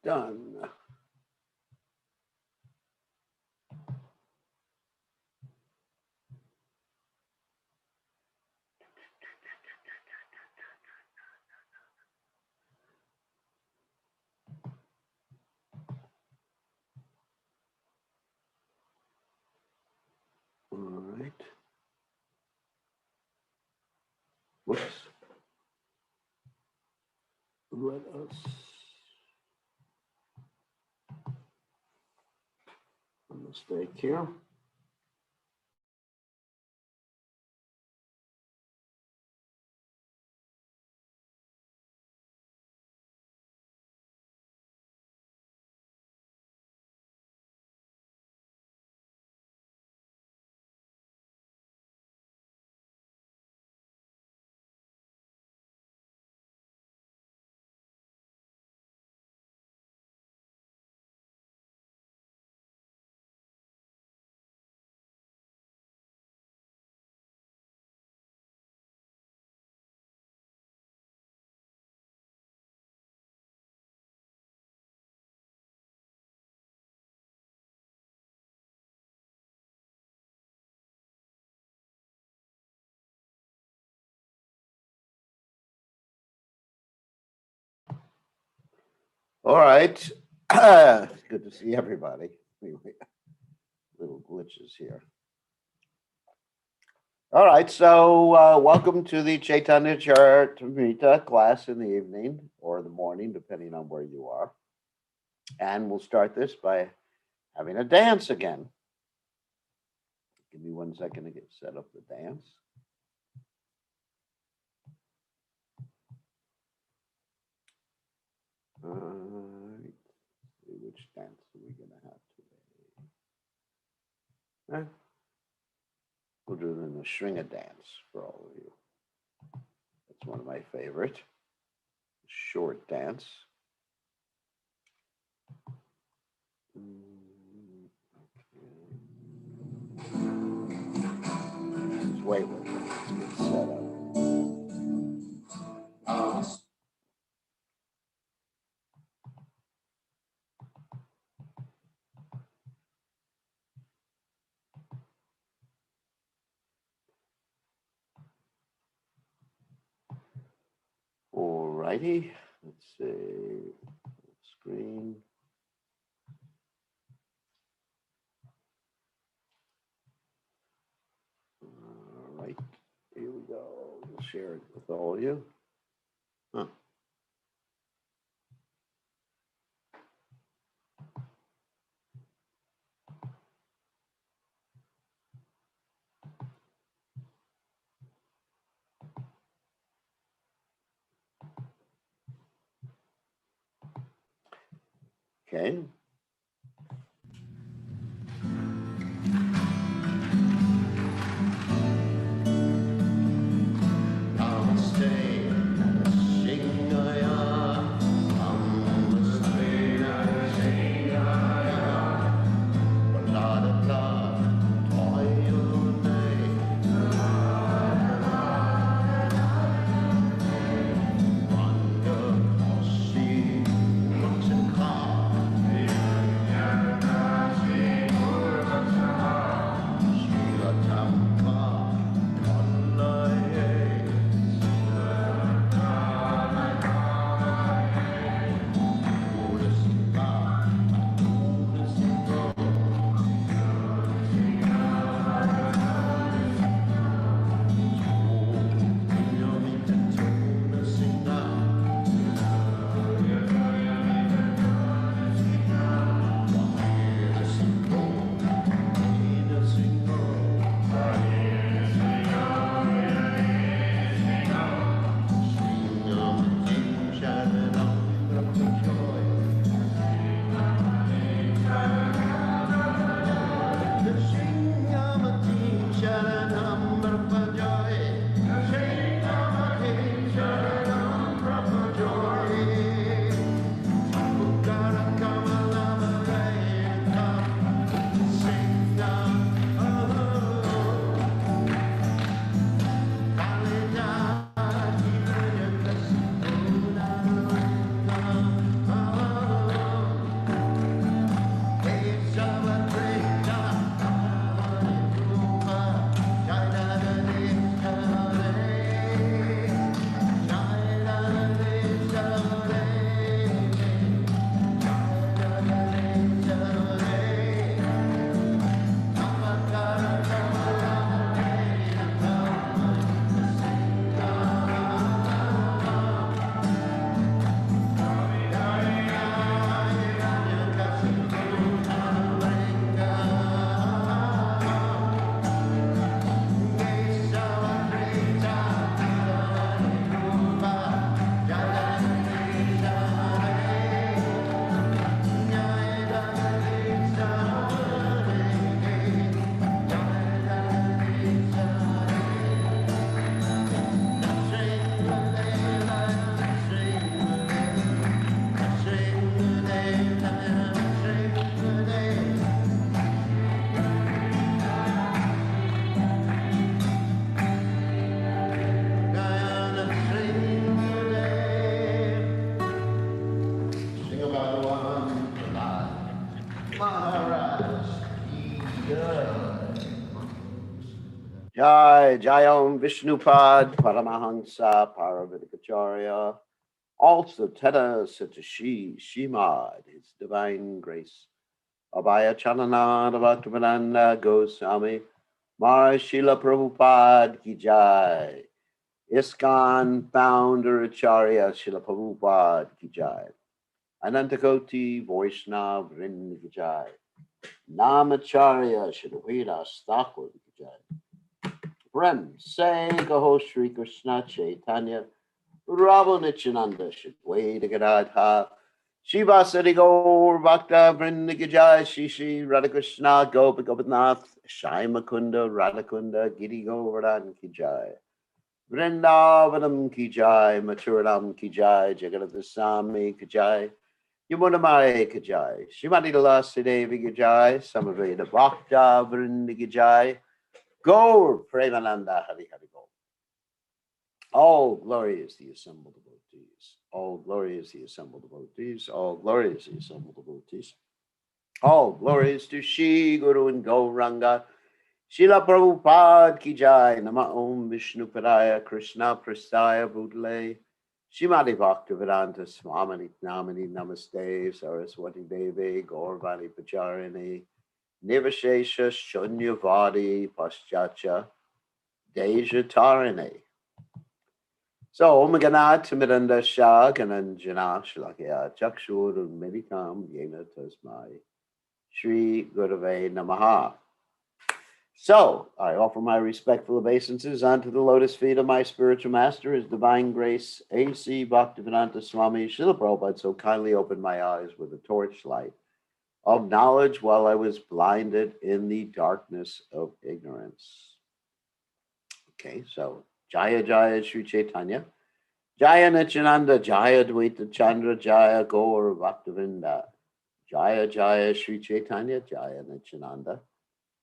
Done. All right. Whoops. Let us a mistake here. All right. It's good to see everybody. Little glitches here. All right. So welcome to the Chaitanya Charitamrta class in the evening or the morning, depending on where you are. And we'll start this by having a dance again. Give me 1 second to get set up the dance. All right. See which dance are we going to have today? We'll do it in the Shringa dance for all of you. That's one of my favorite. Short dance. Let's wait with it. Let's get set up. All righty. Let's see. Screen. All right. Here we go. We'll share it with all of you. Huh. Okay. Jai Jayam Vishnupad Paramahansa Paravidikacharya. Also Teta Satashi Shimad, His Divine Grace. Abhaya Chanananda Bhaktivedanta Goswami Maharaj Srila Prabhupada Ki Jai. ISKCON founder Acharya Srila Prabhupada Ki Jai. Anantakoti Vaishnav Vrinda Ki Jai. Namacharya Srila Vedas Thakur Ki Jai. Prem Say Gaho Shri Krishna Chaitanya Rabo Nityananda Shadwaita Gadadha Shiva Sadi Gaur Bhakta Vrinda Ki Jai Shri Shri Radhakrishna Gopa Gopinath Shai Makunda Radhakunda Giri Govardhan Ki Jai. Vrindavanam Ki Jai, Mathuranam Ki Jai, Jagannathaswami Ki Jai, Yamunamai Ki Jai, Shrimati Lila Devi Ki Jai, Samaveda Bhakta Vrinda Ki Jai, Gaur Premananda Hari Hari Gaur. All glory is the assembled devotees. All glory is the assembled devotees. All glory is the assembled devotees. All glory is to Shri Guru and Gauranga. Srila Prabhupada Ki Jai, Nama Om Vishnu Padaya, Krishna Prasthaya Bhutale, Shrimati Bhaktivedanta Swami Namani Namaste, Saraswati Devi, Gaurvani Pacharini, Nivashesha Shunyavadi Paschatya, Deja Tarini. So, Om Ganat Midanda Shah, Gananjana Shlakya, Chakshur Meditam Yena Tasmai, Shri Gurave Namaha. So, I offer my respectful obeisances unto the lotus feet of my spiritual master, His Divine Grace, A.C. Bhaktivedanta Swami Srila Prabhupada, so kindly opened my eyes with a torchlight of knowledge while I was blinded in the darkness of ignorance. Okay, so Jaya Jaya Sri Chaitanya, Jaya Nityananda, Jaya Dvaita Chandra, Jaya Gaur Bhaktivinda, Jaya Jaya Sri Chaitanya, Jaya Nityananda,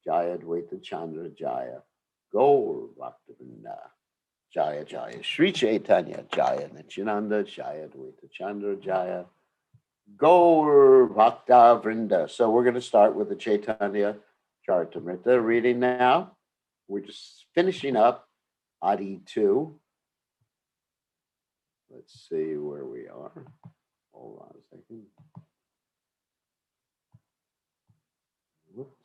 Jaya Dvaita Chandra Jaya Gaur Bhaktivinda Jaya Jaya Sri Chaitanya Jaya Nityananda Jaya Dvaita Chandra Jaya Gaur Bhakta Vrinda. So we're going to start with the Chaitanya Charitamrta reading now. We're just finishing up Adi 2. Let's see where we are. Hold on a second. Whoops.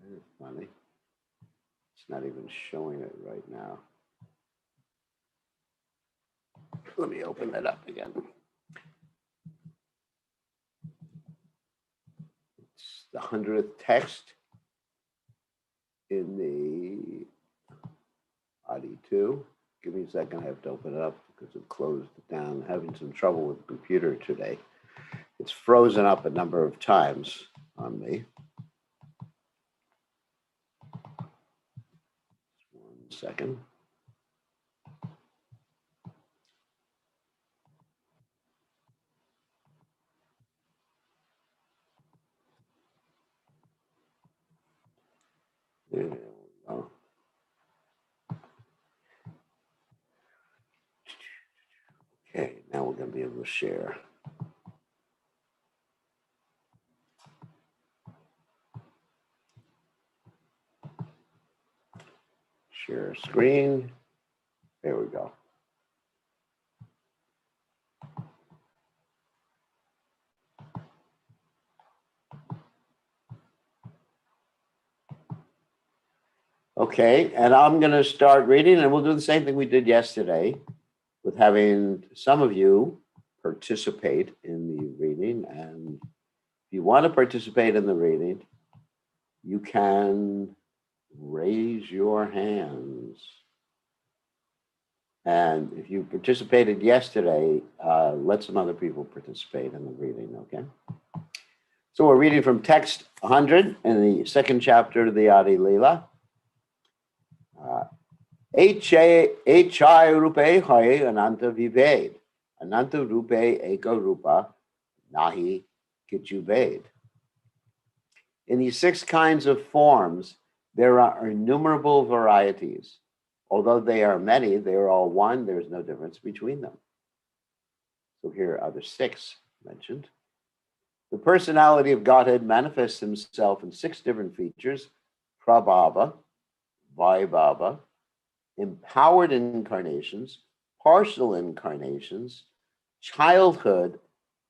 That's funny. It's not even showing it right now. Let me open that up again. It's the 100th text in the Adi 2. Give me a second. I have to open it up because it closed it down. I'm having some trouble with the computer today. It's frozen up a number of times on me. 1 second. There we go. Okay, now we're going to be able to share. Share screen. There we go. Okay, and I'm going to start reading, and we'll do the same thing we did yesterday with having some of you participate in the reading. And if you want to participate in the reading, you can raise your hands. And if you participated yesterday, let some other people participate in the reading, okay? So we're reading from text 100 in the second chapter of the Adi Lila. H.I. Rupe Hai Ananta Vived. Ananta Rupe Eka Rupa Nahi Kichu Ved. In these 6 kinds of forms, there are innumerable varieties. Although they are many, they are all one. There's no difference between them. So here are the 6 mentioned. The personality of Godhead manifests himself in 6 different features, Prabhava, Vaibhava, empowered incarnations, partial incarnations, childhood,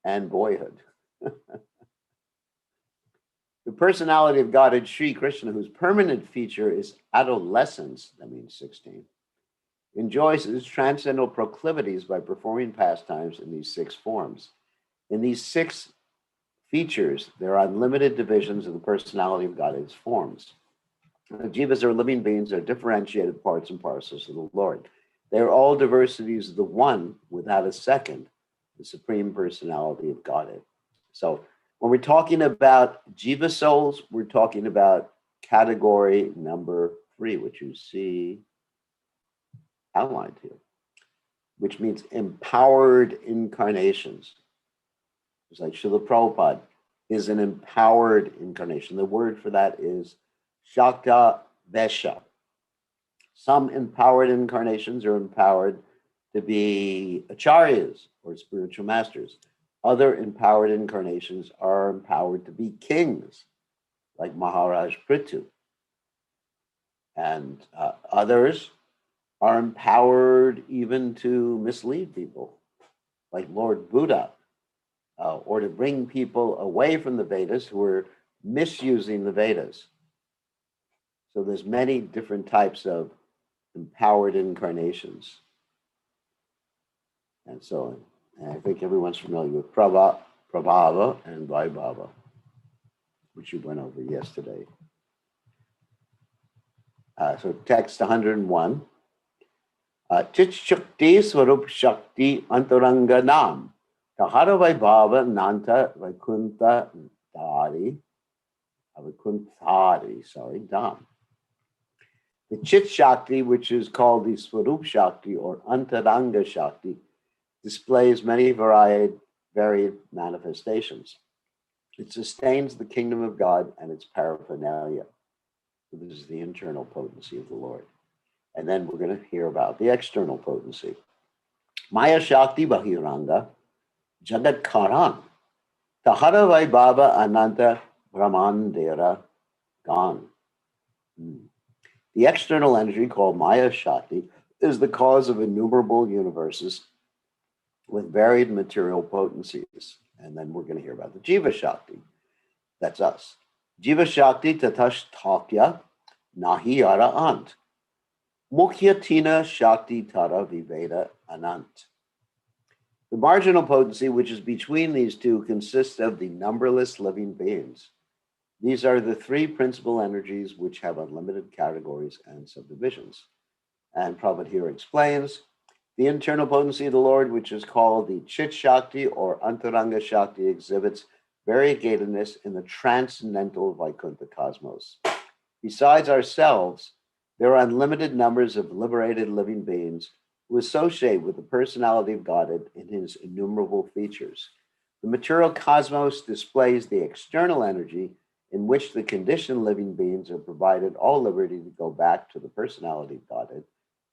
and boyhood. The personality of God is Sri Krishna, whose permanent feature is adolescence, that means 16, enjoys his transcendental proclivities by performing pastimes in these 6 forms. In these 6 features, there are unlimited divisions of the personality of God in its forms. The jivas are living beings, are differentiated parts and parcels of the Lord. They are all diversities of the one without a second, the supreme personality of Godhead. So when we're talking about jiva souls, we're talking about category number 3, which you see outlined here, which means empowered incarnations. It's like Srila Prabhupada is an empowered incarnation. The word for that is Shakta Vesha. Some empowered incarnations are empowered to be acharyas or spiritual masters. Other empowered incarnations are empowered to be kings, like Maharaj Prithu. And others are empowered even to mislead people, like Lord Buddha, or to bring people away from the Vedas who are misusing the Vedas. So there's many different types of empowered incarnations. And so on. And I think everyone's familiar with Prabhava and Vaibhava, which you went over yesterday. So text 101. Chit Shakti Swarup Shakti Antaranga Nam. Tahara Vaibhava Nanta Vaikuntari, Dam. The Chit Shakti, which is called the Swarup Shakti or Antaranga Shakti, displays many varied manifestations. It sustains the kingdom of God and its paraphernalia. So this is the internal potency of the Lord. And then we're going to hear about the external potency. Maya Shakti Bahiranga, Jagat Karan, Tahara Vaibhava Ananta Brahmandera Gan. The external energy, called Maya Shakti, is the cause of innumerable universes with varied material potencies. And then we're going to hear about the Jiva Shakti. That's us. Jiva Shakti Tatashtakya Nahi Ara Ant. Mukhya Tina Shakti Tara Viveda Anant. The marginal potency, which is between these two, consists of the numberless living beings. These are the 3 principal energies which have unlimited categories and subdivisions. And Prabhupada here explains the internal potency of the Lord, which is called the Chit Shakti or Antaranga Shakti, exhibits variegatedness in the transcendental Vaikuntha cosmos. Besides ourselves, there are unlimited numbers of liberated living beings who associate with the personality of Godhead in his innumerable features. The material cosmos displays the external energy in which the conditioned living beings are provided all liberty to go back to the personality of Godhead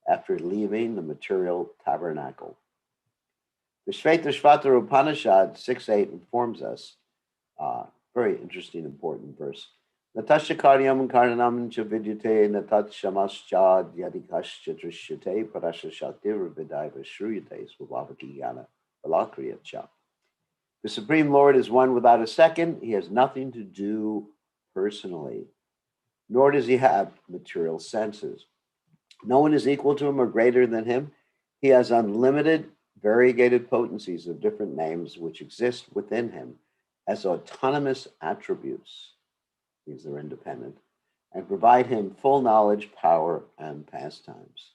after leaving the material tabernacle. The Shvetashvatara Upanishad 6.8 informs us, very interesting, important verse. Natasya karyam karanam cha vidyate natat shamascha yadikascha drishyate parasya shaktir vidaiva shruyate svabhavaki yana balakriya cha. The Supreme Lord is one without a second. He has nothing to do personally, nor does he have material senses. No one is equal to him or greater than him. He has unlimited, variegated potencies of different names which exist within him as autonomous attributes, means they're independent, and provide him full knowledge, power, and pastimes.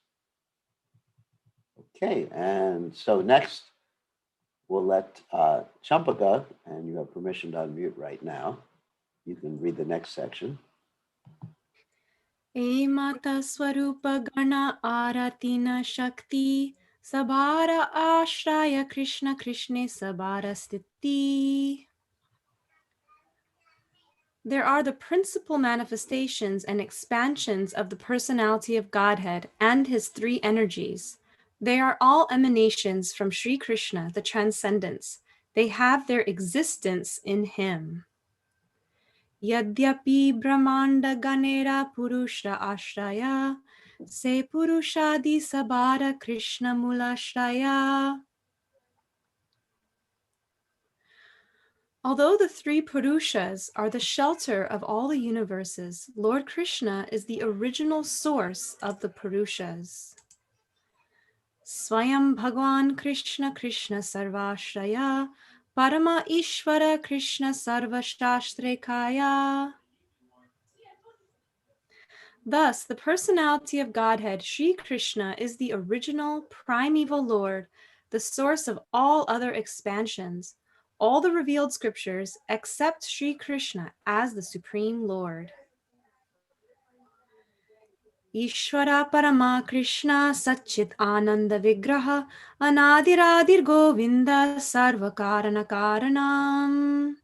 Okay, and so next we'll let Champaka, and you have permission to unmute right now. You can read the next section. Emata Swarupa Gana Aratina Shakti Sabhara Ashraya Krishna Krishne Sabhara Stiti. There are the principal manifestations and expansions of the personality of Godhead and his 3 energies. They are all emanations from Sri Krishna, the transcendence. They have their existence in him. Yadyapi Brahmanda Ganera Purusha Ashraya Se Purushadi Sabara Krishna Mulashraya. Although the three Purushas are the shelter of all the universes, Lord Krishna is the original source of the Purushas. Swayam Bhagwan Krishna Krishna Sarvashraya Parama Ishvara Krishna Sarvashtastrekaya. Thus, the personality of Godhead, Sri Krishna, is the original primeval Lord, the source of all other expansions, all the revealed scriptures except Sri Krishna as the Supreme Lord. Ishvara Parama Krishna Satchit Ananda Vigraha Anadiradir Govinda Sarvakarana Karanam.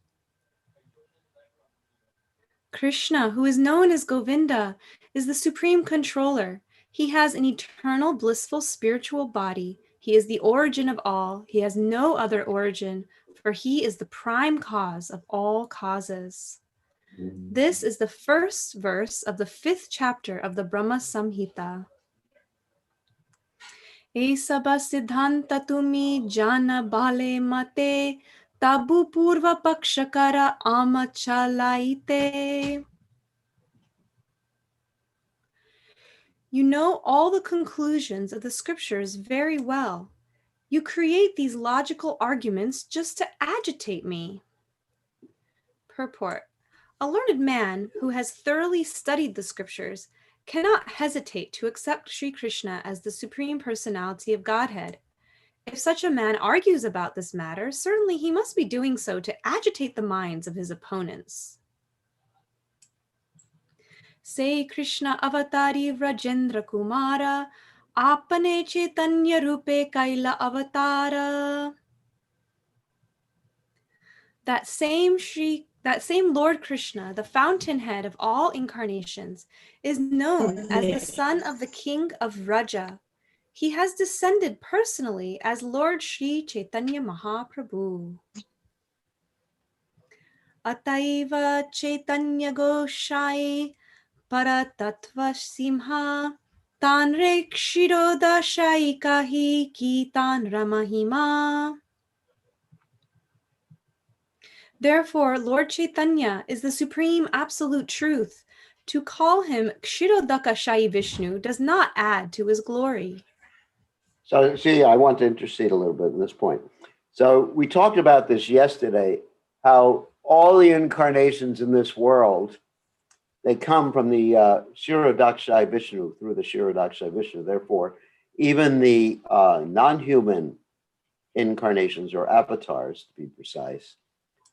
Krishna, who is known as Govinda, is the supreme controller. He has an eternal, blissful spiritual body. He is the origin of all. He has no other origin, for he is the prime cause of all causes. This is the first verse of the 5th chapter of the Brahma Samhita. Esaba siddhanta tumi jana bale mate tabu purva pakshakara amachalaite. You know all the conclusions of the scriptures very well. You create these logical arguments just to agitate me. Purport. A learned man who has thoroughly studied the scriptures cannot hesitate to accept Sri Krishna as the Supreme Personality of Godhead. If such a man argues about this matter, certainly he must be doing so to agitate the minds of his opponents. Say Krishna Avatari Vrajendra Kumara Apane Chaitanya Rupe Kaila Avatara. That same Lord Krishna, the fountainhead of all incarnations, is known as the son of the king of Raja. He has descended personally as Lord Sri Chaitanya Mahaprabhu. Ataiva Chaitanya Goshai Paratattva Simha Tanre Kshirodashai Kahi Kitan Ramahima. Therefore, Lord Chaitanya is the supreme absolute truth. To call him Kshirodakashayi Vishnu does not add to his glory. So, see, I want to intercede a little bit in this point. So, we talked about this yesterday, how all the incarnations in this world, they come from the Kshirodakashayi Vishnu, through the Kshirodakashayi Vishnu. Therefore, even the non-human incarnations or avatars, to be precise,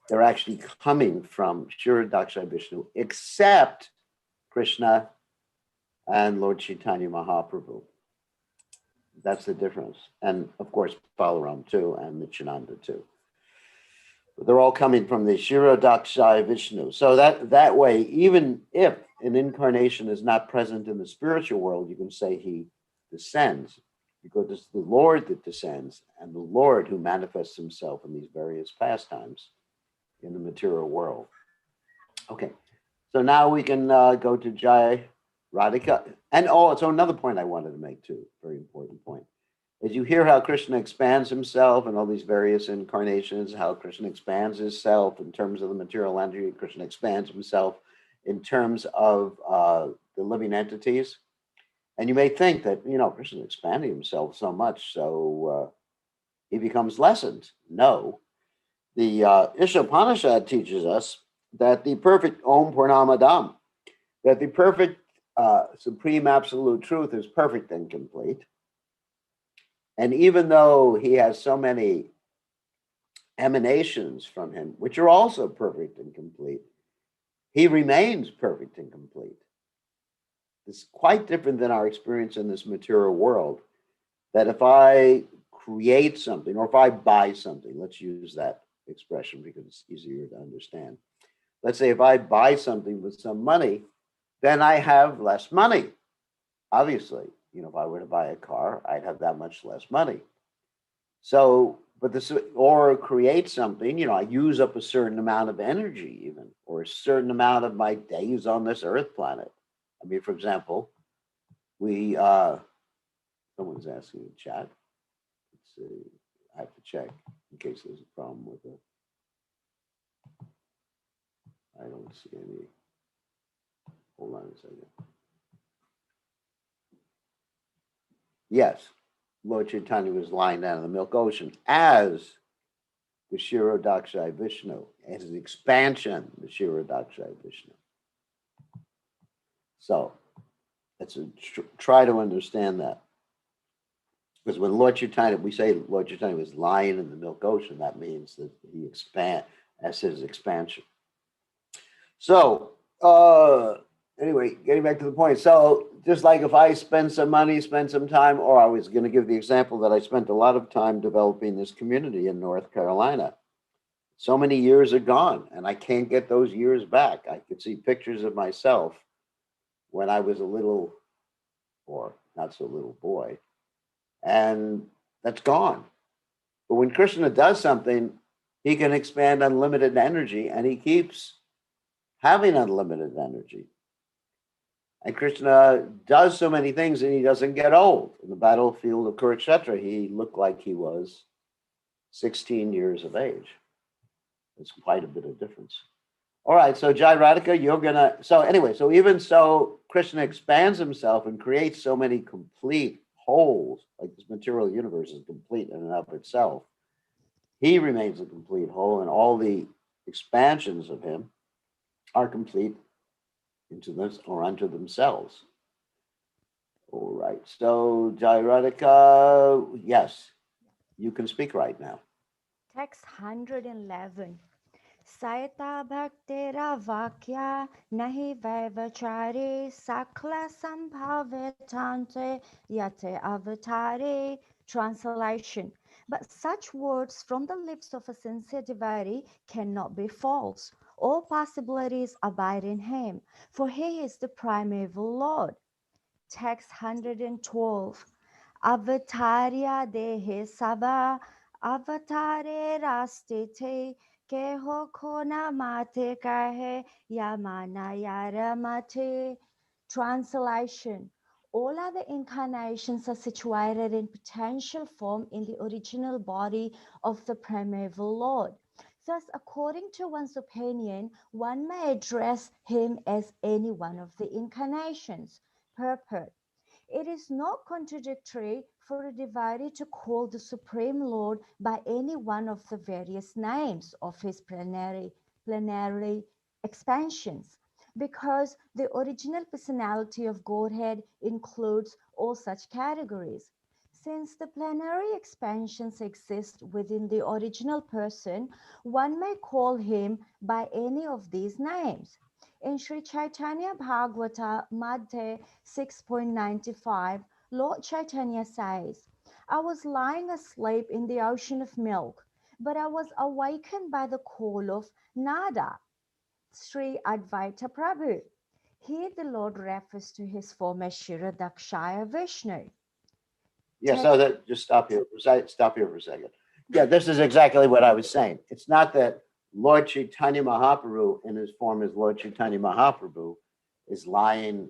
they're actually coming from Kshirodakashayi Vishnu, except Krishna and Lord Chaitanya Mahaprabhu. That's the difference. And of course, Balaram too, and Nityananda too. But they're all coming from the Kshirodakashayi Vishnu. So that way, even if an incarnation is not present in the spiritual world, you can say he descends, because it's the Lord that descends, and the Lord who manifests himself in these various pastimes in the material world. Okay, so now we can go to Jai Radhika. And so another point I wanted to make too, very important point, is you hear how Krishna expands himself in all these various incarnations, how Krishna expands himself in terms of the material energy, Krishna expands himself in terms of the living entities. And you may think that, Krishna expanding himself so much, so he becomes lessened. No. The Ishopanishad teaches us that the perfect Om Purnamadam, that the perfect supreme absolute truth is perfect and complete. And even though he has so many emanations from him, which are also perfect and complete, he remains perfect and complete. It's quite different than our experience in this material world, that if I create something, or if I buy something, let's use that expression because it's easier to understand. Let's say if I buy something with some money, then I have less money. Obviously, if I were to buy a car, I'd have that much less money. So, or create something, I use up a certain amount of energy even, or for a certain amount of my days on this earth planet. I mean, for example, someone's asking in chat. Let's see, I have to check in case there's a problem with it. I don't see any. Hold on a second. Yes, Lord Chaitanya was lying down in the Milk Ocean as the Kshirodakshai Vishnu, as an expansion, the Kshirodakshai Vishnu. So let's try to understand that. Because when Lord Chaitanya, we say Lord Chaitanya was lying in the Milk Ocean, that means that he as his expansion. So anyway, getting back to the point. So just like if I spend some money, spend some time, or I was going to give the example that I spent a lot of time developing this community in North Carolina. So many years are gone and I can't get those years back. I could see pictures of myself when I was a little, or not so little boy, and that's gone. But when Krishna does something, he can expand unlimited energy, and he keeps having unlimited energy. And Krishna does so many things and he doesn't get old. In the battlefield of Kurukshetra, he looked like he was 16 years of age. It's quite a bit of difference. All right, so Jai Radhika, you're gonna, so anyway, so even so Krishna expands himself and creates so many complete wholes, like this material universe is complete in and of itself. He remains a complete whole, and all the expansions of him are complete into this or unto themselves. All right, so Jai Radhika, yes, you can speak right now. Text 111. Saita bhaktera vakya nahi vaivachare sakla sambhavetante yate avatare. Translation. But such words from the lips of a sincere devotee cannot be false. All possibilities abide in him, for he is the primeval Lord. Text 112. Avatarya dehe sabha avatare rastite keho kona mate kahe yamana yaramate. Translation. All other incarnations are situated in potential form in the original body of the primeval Lord. Thus, according to one's opinion, one may address him as any one of the incarnations. Purport. It is not contradictory for a devotee to call the Supreme Lord by any one of the various names of his plenary expansions, because the original personality of Godhead includes all such categories. Since the plenary expansions exist within the original person, one may call him by any of these names. In Sri Chaitanya Bhagavata Madhya 6.95, Lord Chaitanya says, I was lying asleep in the ocean of milk, but I was awakened by the call of Nada, Sri Advaita Prabhu. Here the Lord refers to his former Kshirodakshaya Vishnu. Yeah, so that just stop here for a second. Yeah, this is exactly what I was saying. It's not that Lord Chaitanya Mahaprabhu in his form as Lord Chaitanya Mahaprabhu is lying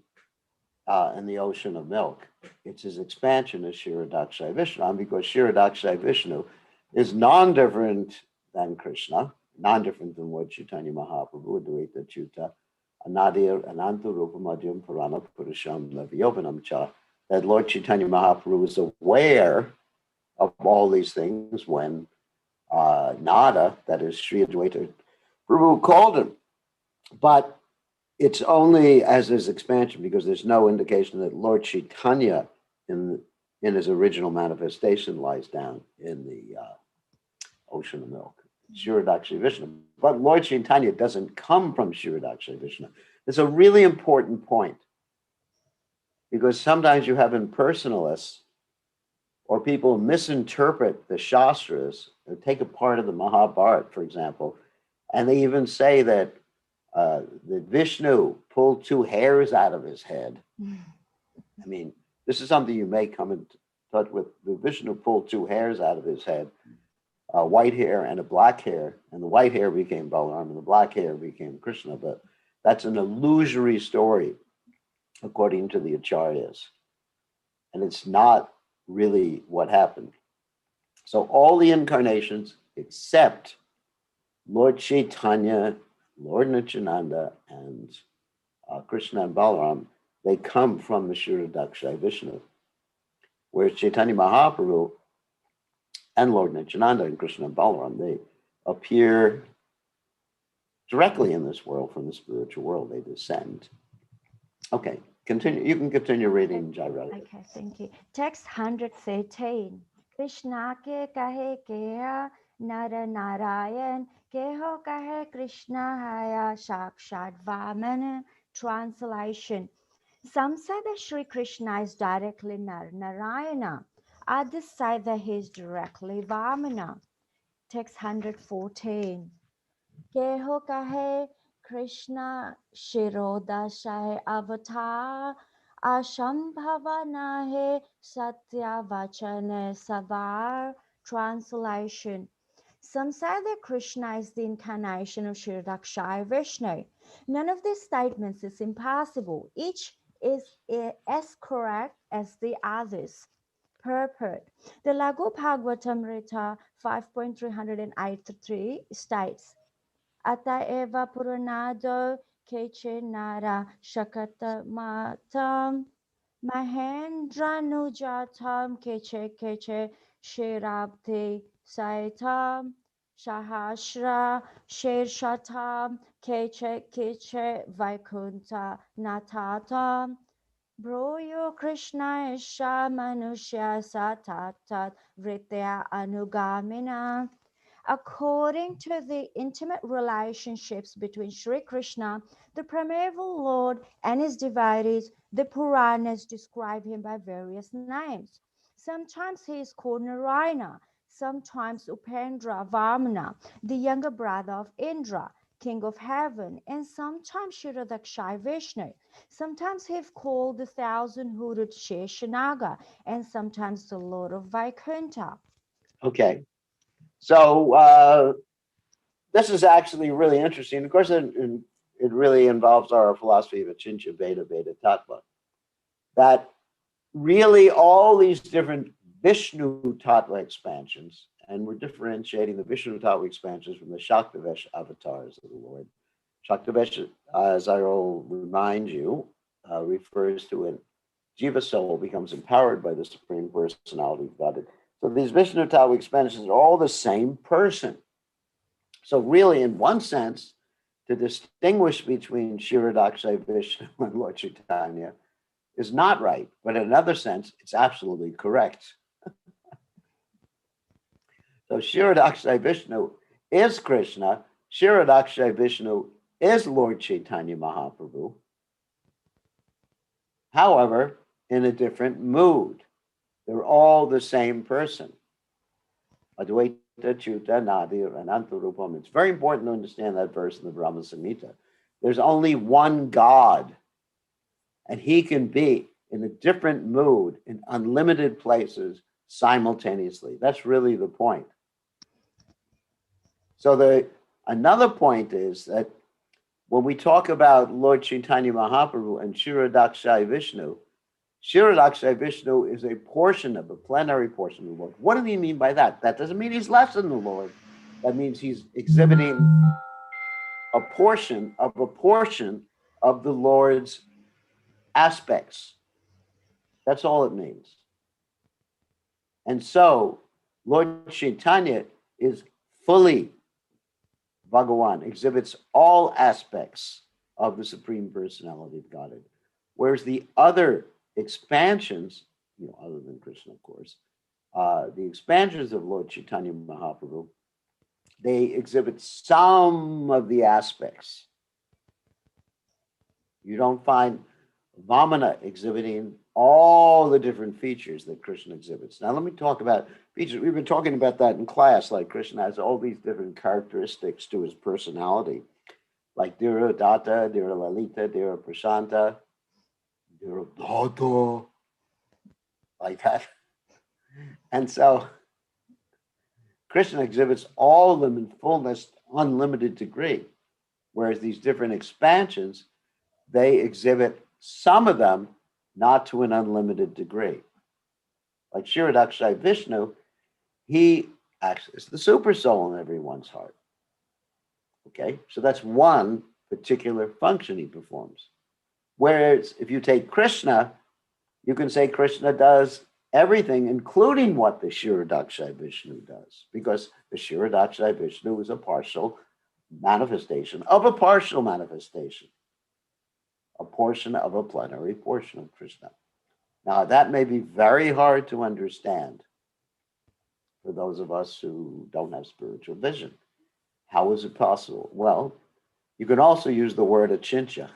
in the ocean of milk. It's his expansion as Kshirodakshai Vishnu, and because Kshirodakshai Vishnu is non-different than Krishna, non-different than Lord Chaitanya Mahaprabhu, Advaita Chuta, Anadir, Ananta Rupamadhyam Purana Purusham Navyopanam Cha, that Lord Chaitanya Mahaprabhu was aware of all these things when Nada, that is Sri Advaita Prabhu, called him. But it's only as his expansion, because there's no indication that Lord Chaitanya in his original manifestation lies down in the ocean of milk. Kshirodakshai Vishnu. But Lord Chaitanya doesn't come from Kshirodakshai Vishnu. It's a really important point, because sometimes you have impersonalists or people misinterpret the Shastras, or take a part of the Mahabharata, for example, and they even say that Vishnu pulled two hairs out of his head. I mean, this is something you may come in touch with. The Vishnu pulled two hairs out of his head. white hair and a black hair, and the white hair became Balaram and the black hair became Krishna. But that's an illusory story, according to the Acharyas. And it's not really what happened. So all the incarnations except Lord Chaitanya, Lord Nityananda, and Krishna and Balaram, they come from the Kshirodakshayi Vishnu. Whereas Chaitanya Mahaprabhu and Lord Nityananda and Krishna and Balaram, they appear directly in this world from the spiritual world. They descend. Okay, continue. You can continue reading, Jairaj. Okay, thank you. Text 113. Krishna ke kahe keha nara narayan keho kahe Krishna haya shakshat vaman. Translation. Some say that Sri Krishna is directly Narayana. Others say that he is directly Vamana. Text 114. Keho kahe Krishna Shirodashahe Avatar Ashambhava nahe Satya Vachane Savar. Translation. Some say that Krishna is the incarnation of Shirodakshaya Vishnu. None of these statements is impossible. Each is as correct as the others. Purport. The Laghu Bhagavatamrita 5.383 states, Ataeva Puranado Keche Nara Shakatamatam Mahendra Nujatam Keche Keche Shirabdi Saitam Shahashra Shirshatam Keche Keche Vaikunta Natatam Broyo Krishna Isha Manushya Satatat Vritya Anugamina. According to the intimate relationships between Sri Krishna, the primeval Lord, and his devotees, the Puranas describe him by various names. Sometimes he is called Narayana, sometimes Upendra Vamana, the younger brother of Indra, king of heaven, and sometimes Kshirodakshayi Vishnu. Sometimes he is called the thousand-hooded Sheshanaga, and sometimes the Lord of Vaikuntha. Okay. So this is actually really interesting. Of course, it really involves our philosophy of Achincha Veda Tattva. That really all these different Vishnu Tattva expansions, and we're differentiating the Vishnu Tattva expansions from the Shaktavesh avatars of the Lord. Shaktavesh, as I will remind you, refers to a Jiva soul becomes empowered by the Supreme Personality of Godhead. So these Vishnu Tattva expansions are all the same person. So really, in one sense, to distinguish between Kshirodakshayi Vishnu and Lord Chaitanya is not right, but in another sense, it's absolutely correct. So Kshirodakshayi Vishnu is Krishna, Kshirodakshayi Vishnu is Lord Chaitanya Mahaprabhu. However, in a different mood. They're all the same person. Advaita, Chuta, Nadir, and Antarupam. It's very important to understand that verse in the Brahma Samhita. There's only one God, and he can be in a different mood in unlimited places simultaneously. That's really the point. So another point is that when we talk about Lord Chaitanya Mahaprabhu and Kshirodakshayi Vishnu is a portion of the plenary portion of the Lord. What do we mean by that? That doesn't mean he's less than the Lord. That means he's exhibiting a portion of the Lord's aspects. That's all it means. And so Lord Chaitanya is fully Bhagawan, exhibits all aspects of the Supreme Personality of Godhead. Whereas the other expansions, other than Krishna, of course, the expansions of Lord Chaitanya Mahaprabhu, they exhibit some of the aspects. You don't find Vamana exhibiting all the different features that Krishna exhibits. Now, let me talk about features. We've been talking about that in class, like Krishna has all these different characteristics to his personality, like Dhira Datta, Dhira Lalita, Dhira Prashanta, Dhira Dada, like that. And so Krishna exhibits all of them in fullness, unlimited degree. Whereas these different expansions, they exhibit some of them not to an unlimited degree. Like Kshirodakshayi Vishnu, he acts as the super soul in everyone's heart. Okay, so that's one particular function he performs. Whereas if you take Krishna, you can say Krishna does everything, including what the Kshirodakshayi Vishnu does, because the Kshirodakshayi Vishnu is a partial manifestation of a partial manifestation, a portion of a plenary portion of Krishna. Now, that may be very hard to understand for those of us who don't have spiritual vision. How is it possible? Well, you can also use the word achintya.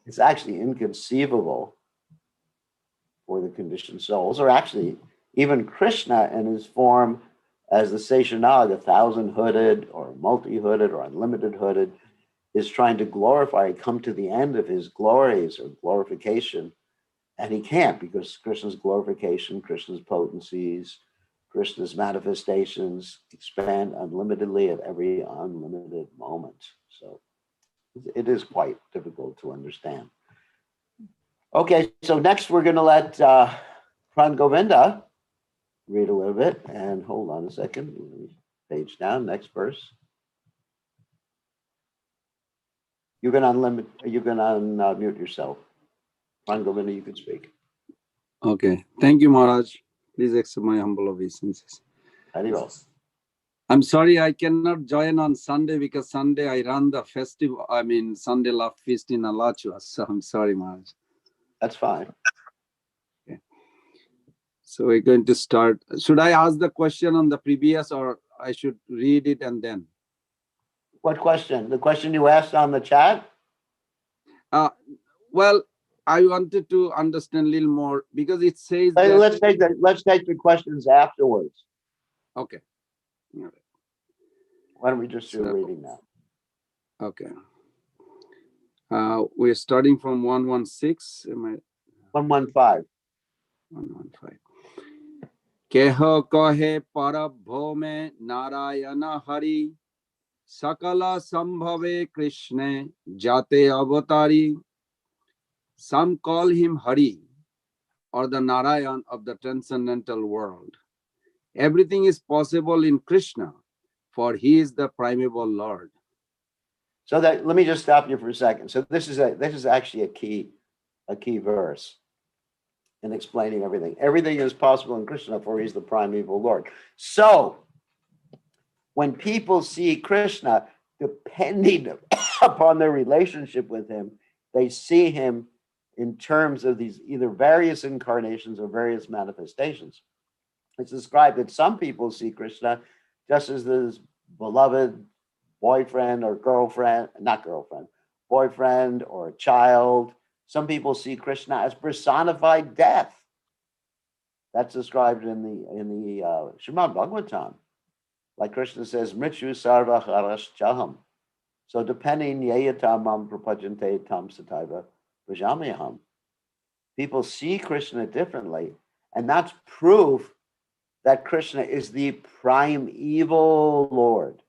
It's actually inconceivable for the conditioned souls, or actually even Krishna in his form as the Seshanag, 1,000-hooded or multi-hooded or unlimited hooded, is trying to glorify, come to the end of his glories or glorification, and he can't, because Krishna's glorification, Krishna's potencies, Krishna's manifestations expand unlimitedly at every unlimited moment. So it is quite difficult to understand. Okay, so next we're going to let Pran Govinda read a little bit. And hold on a second. Page down, next verse. You can unmute yourself. Pran Govinda, you can speak. Okay, thank you, Maharaj. Please accept my humble obeisances. Very well. I'm sorry I cannot join on Sunday because Sunday I run the festival, Sunday Love Feast in Alachua. So I'm sorry, Maharaj. That's fine. Okay. So we're going to start. Should I ask the question on the previous, or I should read it and then? What question? The question you asked on the chat? Well, I wanted to understand a little more because it says Hey, that... let's take the questions afterwards. Okay. All right. Why don't we just do reading now? Okay. We're starting from 116. 115. 115. Keho kohe parabho me Narayana Hari Sakala Sambhave Krishna Jate Avatari. Some call him Hari, or the Narayan of the transcendental world. Everything is possible in Krishna, for he is the primeval Lord. So that, let me just stop you for a second. So this is actually a key verse in explaining everything. Everything is possible in Krishna, for he's the primeval Lord. So when people see Krishna, depending upon their relationship with him, they see him in terms of these either various incarnations or various manifestations. It's described that some people see Krishna just as this beloved boyfriend or boyfriend or a child. Some people see Krishna as personified death. That's described in the Srimad Bhagavatam. Like Krishna says, Mritu sarva haraschaham. So depending, yeyatamam prapajante tam sataiva bhajamyaham. People see Krishna differently, and that's proof that Krishna is the primeval Lord.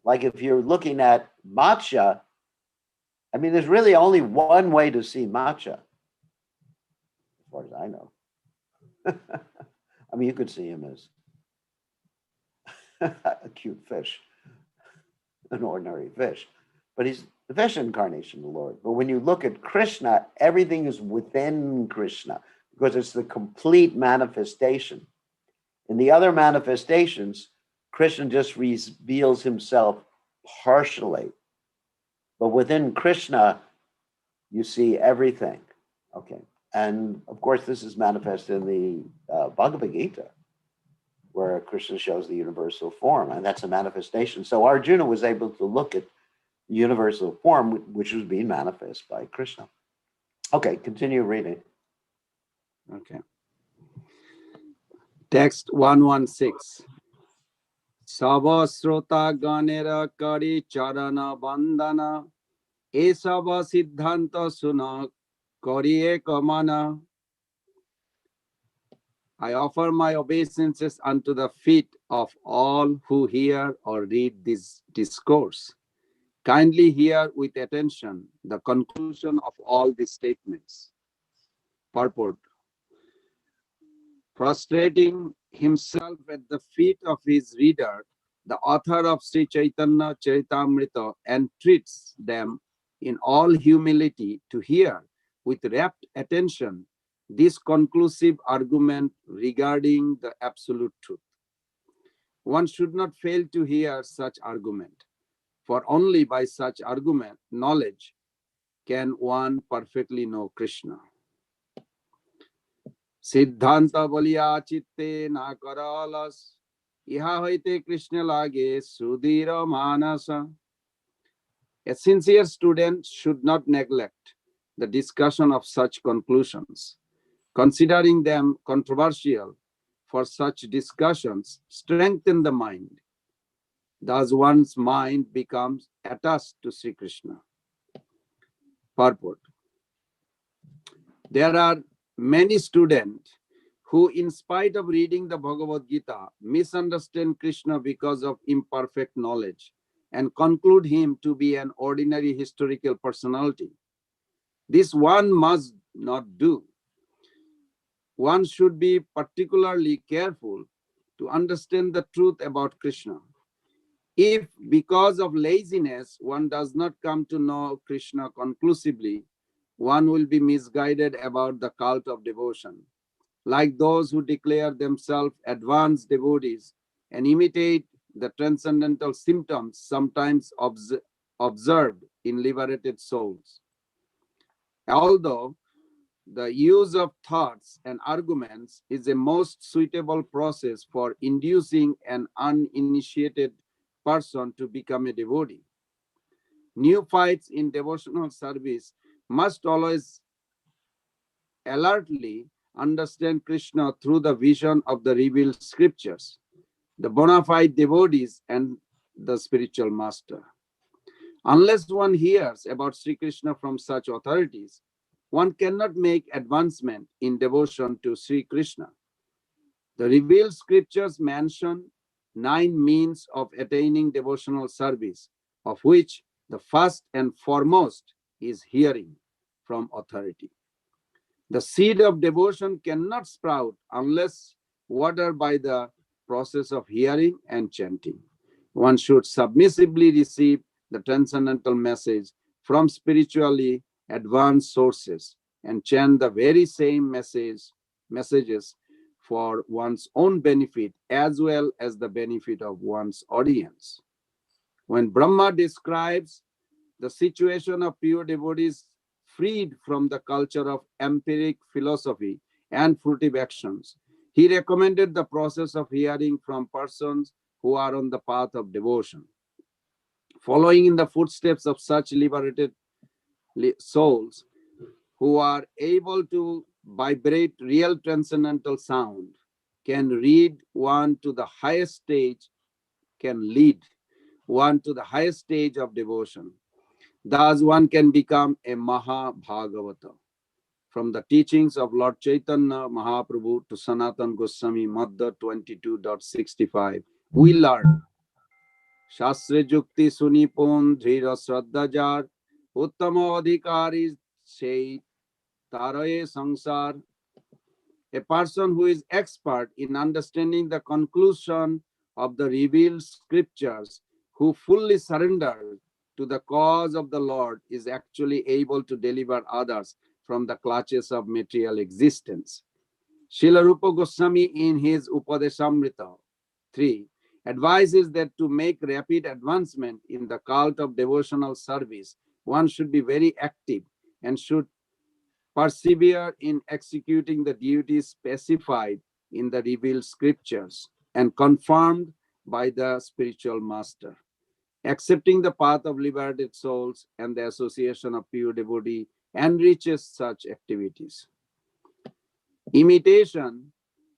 Like if you're looking at matcha, there's really only one way to see matcha, as far as I know. You could see him as a cute fish, an ordinary fish, but he's the fish incarnation of the Lord. But when you look at Krishna, everything is within Krishna because it's the complete manifestation. In the other manifestations, Krishna just reveals himself partially. But within Krishna, you see everything. Okay. And of course, this is manifested in the Bhagavad Gita, where Krishna shows the universal form, and that's a manifestation. So Arjuna was able to look at the universal form, which was being manifest by Krishna. Okay, continue reading. Okay. Text 116. Savasrota ganera kari charana bandana esava siddhanta suna kariye kamana. I offer my obeisances unto the feet of all who hear or read this discourse. Kindly hear with attention the conclusion of all these statements. Purport. Prostrating himself at the feet of his reader, the author of Sri Chaitanya Charitamrta entreats them in all humility to hear with rapt attention this conclusive argument regarding the absolute truth. One should not fail to hear such argument, for only by such argument, knowledge, can one perfectly know Krishna. সিদ্ধান্ত বলিয়া চিত্তে না কর অলস, ইহা হইতে কৃষ্ণ লাগে সুধীর মানস. A sincere student should not neglect the discussion of such conclusions, considering them controversial, for such discussions strengthen the mind. Thus one's mind becomes attached to Sri Krishna. Purport. There are many students who, in spite of reading the Bhagavad Gita, misunderstand Krishna because of imperfect knowledge and conclude him to be an ordinary historical personality. This one must not do. One should be particularly careful to understand the truth about Krishna. If, because of laziness, one does not come to know Krishna conclusively, one will be misguided about the cult of devotion, like those who declare themselves advanced devotees and imitate the transcendental symptoms sometimes observed in liberated souls. Although the use of thoughts and arguments is a most suitable process for inducing an uninitiated person to become a devotee, neophytes in devotional service must always alertly understand Krishna through the vision of the revealed scriptures, the bona fide devotees, and the spiritual master. Unless one hears about Sri Krishna from such authorities, one cannot make advancement in devotion to Sri Krishna. The revealed scriptures mention 9 means of attaining devotional service, of which the first and foremost is hearing from authority. The seed of devotion cannot sprout unless watered by the process of hearing and chanting. One should submissively receive the transcendental message from spiritually advanced sources and chant the very same messages for one's own benefit as well as the benefit of one's audience. When Brahma describes the situation of pure devotees freed from the culture of empiric philosophy and fruitive actions, he recommended the process of hearing from persons who are on the path of devotion. Following in the footsteps of such liberated souls who are able to vibrate real transcendental sound can lead one to the highest stage of devotion. Thus one can become a Mahabhagavata. From the teachings of Lord Chaitanya Mahaprabhu to Sanatan Goswami Madhya 22.65, we learn Shastre Jukti Sunipon Dhira Shraddhajar Uttama Adhikari Sei Taraye Sangsar. A person who is expert in understanding the conclusion of the revealed scriptures, who fully surrenders to the cause of the Lord, is actually able to deliver others from the clutches of material existence. Srila Rupa Goswami in his Upadeshamrita 3 advises that to make rapid advancement in the cult of devotional service, one should be very active and should persevere in executing the duties specified in the revealed scriptures and confirmed by the spiritual master. Accepting the path of liberated souls and the association of pure devotee enriches such activities. Imitation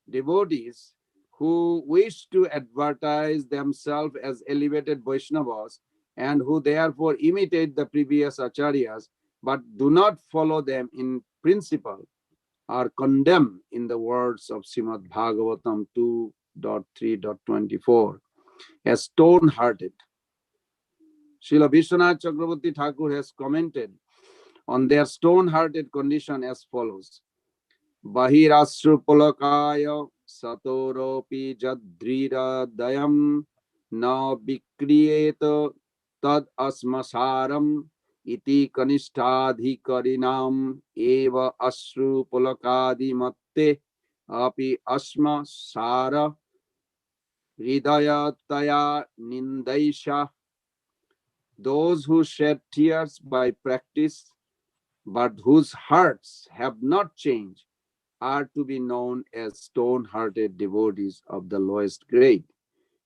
devotees who wish to advertise themselves as elevated Vaishnavas and who therefore imitate the previous acharyas but do not follow them in principle are condemned in the words of Srimad Bhagavatam 2.3.24 as stone-hearted. Srila Vishwanath Chakravarti Thakur has commented on their stone-hearted condition as follows. Bahirasrupalakaya satoropi jadrira dayam na vikriyeta tad asmasaram iti kanishtadhikarinam eva asrupalakadi matte api asmasara hridayataya nindaisha. Those who shed tears by practice, but whose hearts have not changed, are to be known as stone-hearted devotees of the lowest grade.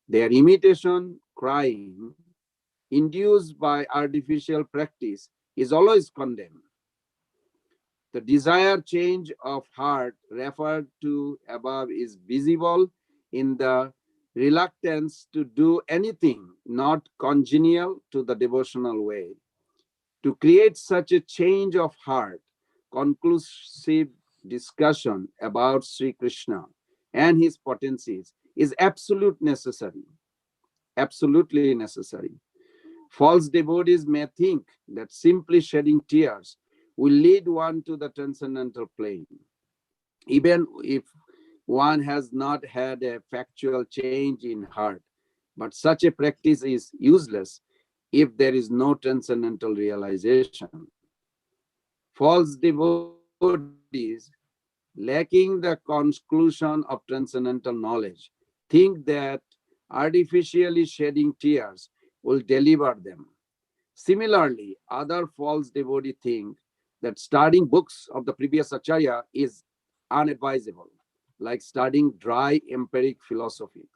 Their imitation crying, induced by artificial practice, is always condemned. The desired change of heart referred to above is visible in the reluctance to do anything not congenial to the devotional way. To create such a change of heart, conclusive discussion about Sri Krishna and his potencies is absolutely necessary. False devotees may think that simply shedding tears will lead one to the transcendental plane, even if one has not had a factual change in heart. But such a practice is useless if there is no transcendental realization. False devotees, lacking the conclusion of transcendental knowledge, think that artificially shedding tears will deliver them. Similarly, other false devotees think that studying books of the previous acharya is unadvisable, like studying dry empiric philosophy.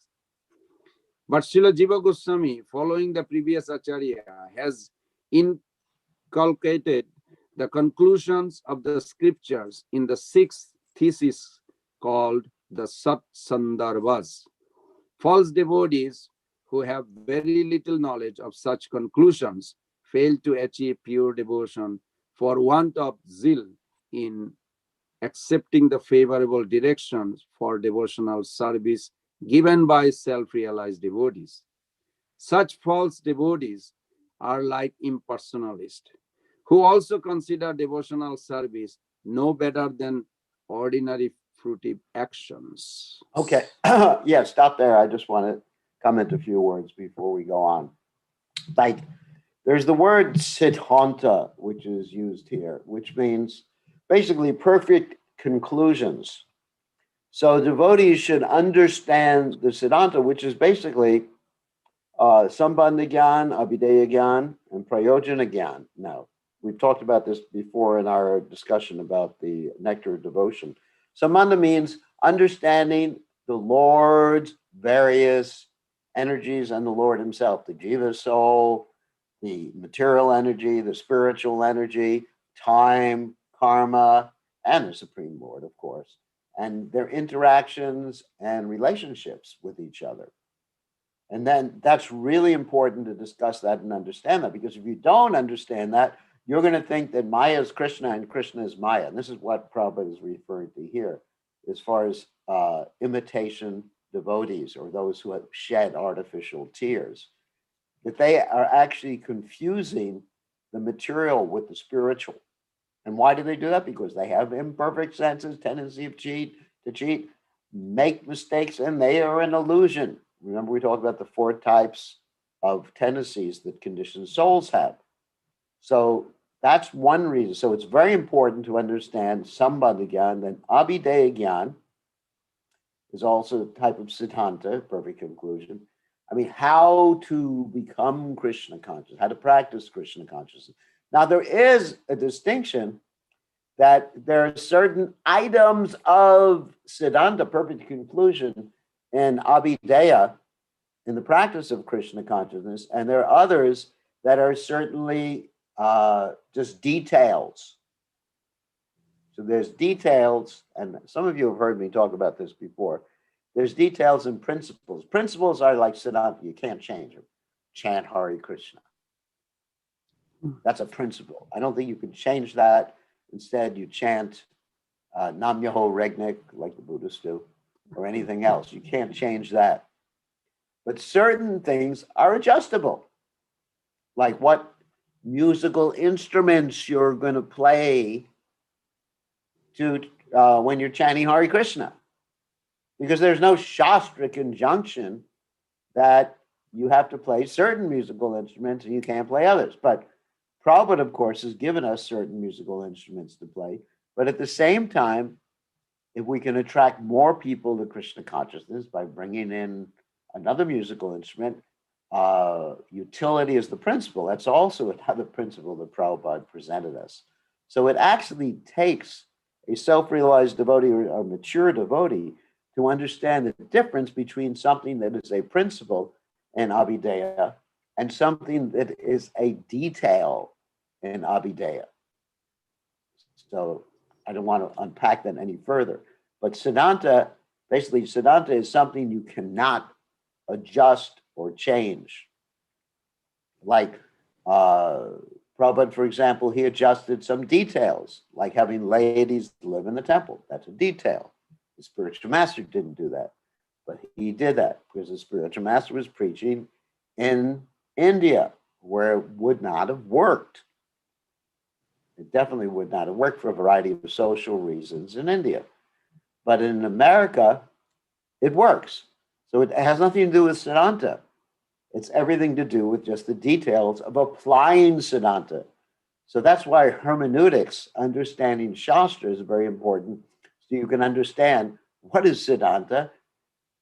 But Srila Jiva Goswami, following the previous acharya, has inculcated the conclusions of the scriptures in the sixth thesis called the Sat Sandarbhas. False devotees who have very little knowledge of such conclusions fail to achieve pure devotion for want of zeal in accepting the favorable directions for devotional service given by self-realized devotees. Such false devotees are like impersonalists, who also consider devotional service no better than ordinary fruitive actions. Okay. Yeah, stop there. I just want to comment a few words before we go on. Like, there's the word siddhanta, which is used here, which means basically perfect conclusions. So devotees should understand the siddhanta, which is basically sambandha gyan, abhideya gyan, and prayojana gyan. Now, we've talked about this before in our discussion about the nectar of devotion. Sambandha means understanding the Lord's various energies and the Lord himself, the jiva soul, the material energy, the spiritual energy, time, karma, and the Supreme Lord, of course, and their interactions and relationships with each other. And then that's really important to discuss that and understand that, because if you don't understand that, you're going to think that Maya is Krishna and Krishna is Maya. And this is what Prabhupada is referring to here, as far as imitation devotees, or those who have shed artificial tears, that they are actually confusing the material with the spiritual. And why do they do that? Because they have imperfect senses, tendency to cheat, make mistakes, and they are an illusion. Remember, we talked about the 4 types of tendencies that conditioned souls have. So that's one reason. So it's very important to understand Sambandha Gyan. Then Abhideya Gyan is also a type of siddhanta, perfect conclusion. I mean, how to become Krishna conscious, how to practice Krishna consciousness. Now, there is a distinction that there are certain items of siddhanta, perfect conclusion, in Abhideya, in the practice of Krishna consciousness, and there are others that are certainly just details. So there's details, and some of you have heard me talk about this before. There's details and principles. Principles are like siddhanta, you can't change them. Chant Hare Krishna. That's a principle. I don't think you can change that. Instead, you chant Nam Myoho Regnik, like the Buddhists do, or anything else. You can't change that. But certain things are adjustable, like what musical instruments you're going to play to when you're chanting Hare Krishna, because there's no Shastric injunction that you have to play certain musical instruments and you can't play others. But Prabhupada, of course, has given us certain musical instruments to play. But at the same time, if we can attract more people to Krishna consciousness by bringing in another musical instrument, utility is the principle. That's also another principle that Prabhupada presented us. So it actually takes a self-realized devotee or a mature devotee to understand the difference between something that is a principle in Abhidheya and something that is a detail in Abhidheya. So I don't want to unpack that any further. But Siddhanta, basically, Siddhanta is something you cannot adjust or change. Like Prabhupada, for example, he adjusted some details, like having ladies live in the temple. That's a detail. The spiritual master didn't do that, but he did that because the spiritual master was preaching in India, where it would not have worked. It definitely would not have worked for a variety of social reasons in India. But in America, it works. So it has nothing to do with Siddhanta. It's everything to do with just the details of applying Siddhanta. So that's why hermeneutics, understanding Shastra, is very important. So you can understand what is Siddhanta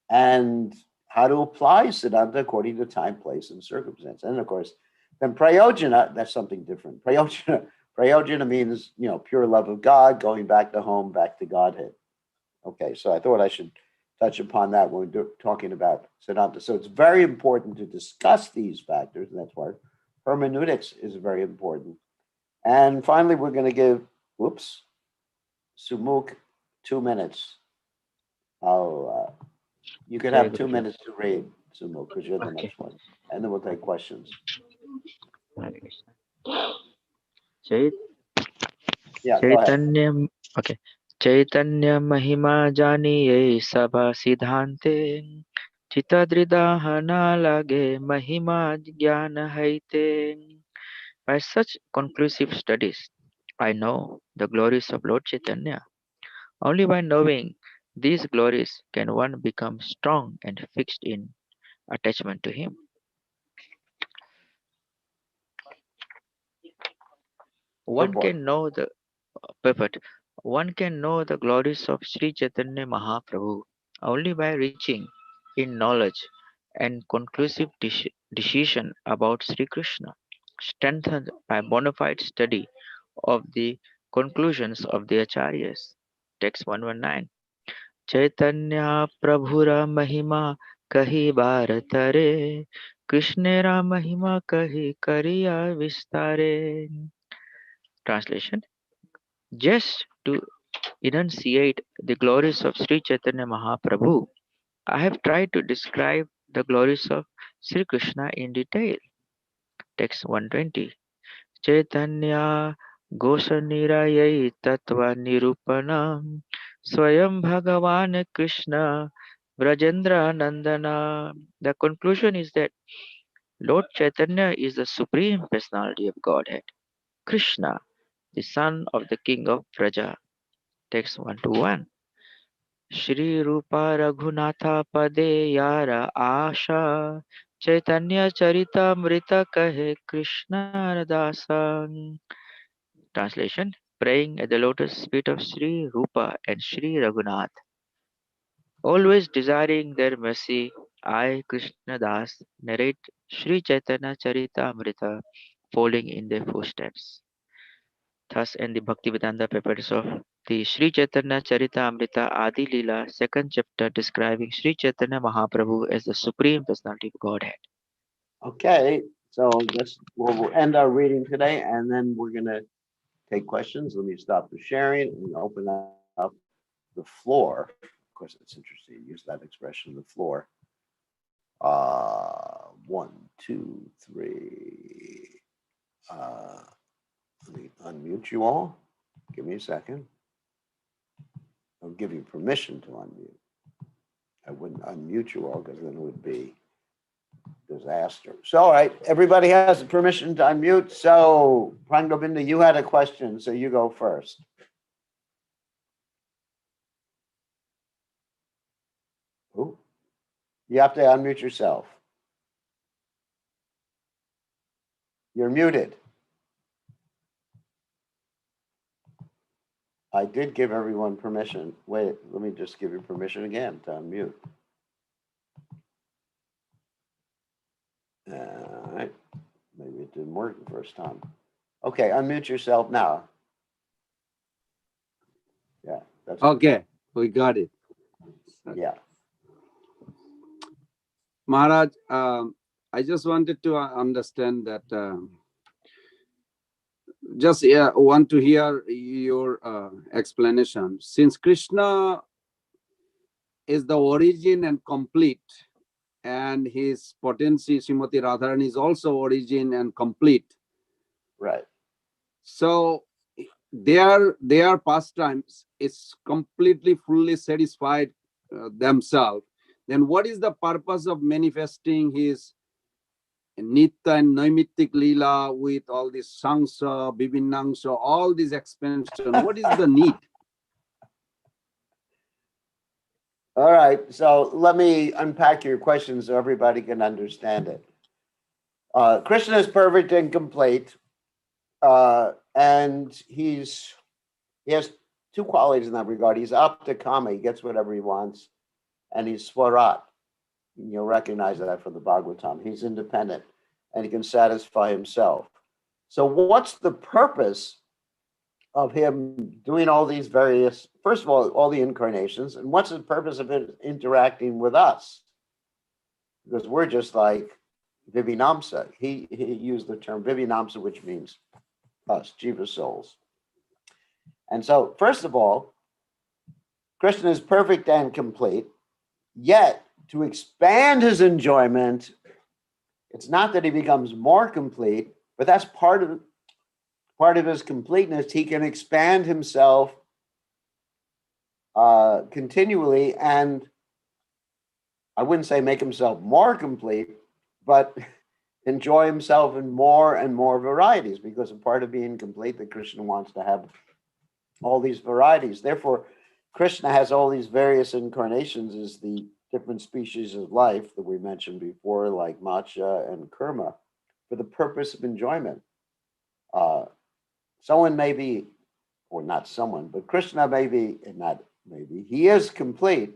and how to apply Siddhanta according to time, place, and circumstance. And of course, then Prayojana, that's something different. Prayojana means, pure love of God, going back to home, back to Godhead. Okay, so I thought I should touch upon that when we're talking about Siddhanta. So it's very important to discuss these factors, and that's why hermeneutics is very important. And finally, we're going to give, Sumukh 2 minutes. You could Jai have 2 Guru. minutes to read, Sumukh, because you're the Okay. next one. And then we'll take questions. Hare Krishna. Chait Yeah, go ahead. Chaitanya. Okay. Chaitanya Mahima Janiye Sabha Siddhante Chitadridahana Lage Mahima Jnana Haite. By such conclusive studies, I know the glories of Lord Chaitanya. Only by knowing these glories can one become strong and fixed in attachment to him. One Purport. can know the Perfect. One can know the glories of Sri Chaitanya Mahaprabhu only by reaching in knowledge and conclusive decision about Sri Krishna, strengthened by bona fide study of the conclusions of the Acharyas. Text 119. Chaitanya Prabhura Mahima Kahi Bharatare Krishnera Mahima Kahi Kariya Vistare. Translation. Just to enunciate the glories of Sri Chaitanya Mahaprabhu, I have tried to describe the glories of Sri Krishna in detail. Text 120. Chaitanya Gosanirayai Tattva Nirupanam Swayam Bhagavan Krishna Brajendra Nandana. The conclusion is that Lord Chaitanya is the Supreme Personality of Godhead, Krishna, the son of the King of Braja. Text 121. Shri Rupa Raghunatha Pade Yara Asha Chaitanya Charitamrta Kahe Krishna Dasa. Translation. Praying at the lotus feet of Sri Rupa and Sri Raghunath, always desiring their mercy, I, Krishna Das, narrate Sri Chaitanya Charitamrita, following in their footsteps. Thus, in the Bhaktivedanta papers of the Sri Chaitanya Charitamrita Adi Lila, second chapter, describing Sri Chaitanya Mahaprabhu as the Supreme Personality of Godhead. Okay, so we'll end our reading today, and then we're going to take questions. Let me stop the sharing and open up the floor. Of course, it's interesting to use that expression, the floor. 1, 2, 3. Let me unmute you all. Give me a second. I'll give you permission to unmute. I wouldn't unmute you all because then it would be disaster. So, all right, everybody has permission to unmute. So, Prangabinda, you had a question, so you go first. Ooh. You have to unmute yourself. You're muted. I did give everyone permission. Wait, let me just give you permission again to unmute. All right. Maybe it didn't work the first time. Okay, unmute yourself now. Yeah, that's Okay, we got it. yeah. Maharaj, I just wanted to understand that, just want to hear your explanation. Since Krishna is the origin and complete, and his potency, Srimati Radharani, is also origin and complete. Right. So their pastimes is completely fully satisfied themselves. Then what is the purpose of manifesting his Nitya and Naimittik Lila with all this Sangsa, Bibinangsa, all this expansion? What is the need? All right. So let me unpack your question so everybody can understand it. Krishna is perfect and complete, and he has two qualities in that regard. He's aptakama, he gets whatever he wants, and he's swarat. You'll recognize that from the Bhagavatam. He's independent, and he can satisfy himself. So what's the purpose of him doing all these various, first of all the incarnations, and what's the purpose of it interacting with us? Because we're just like Vivinamsa. He used the term Vivinamsa, which means us, Jiva souls. And so, first of all, Krishna is perfect and complete, yet to expand his enjoyment, it's not that he becomes more complete, but that's part of his completeness. He can expand himself continually, and I wouldn't say make himself more complete, but enjoy himself in more and more varieties, because a part of being complete that Krishna wants to have all these varieties. Therefore, Krishna has all these various incarnations as the different species of life that we mentioned before, like Matsya and Kurma, for the purpose of enjoyment. Someone may be, or not someone, but Krishna may be, and not maybe, he is complete,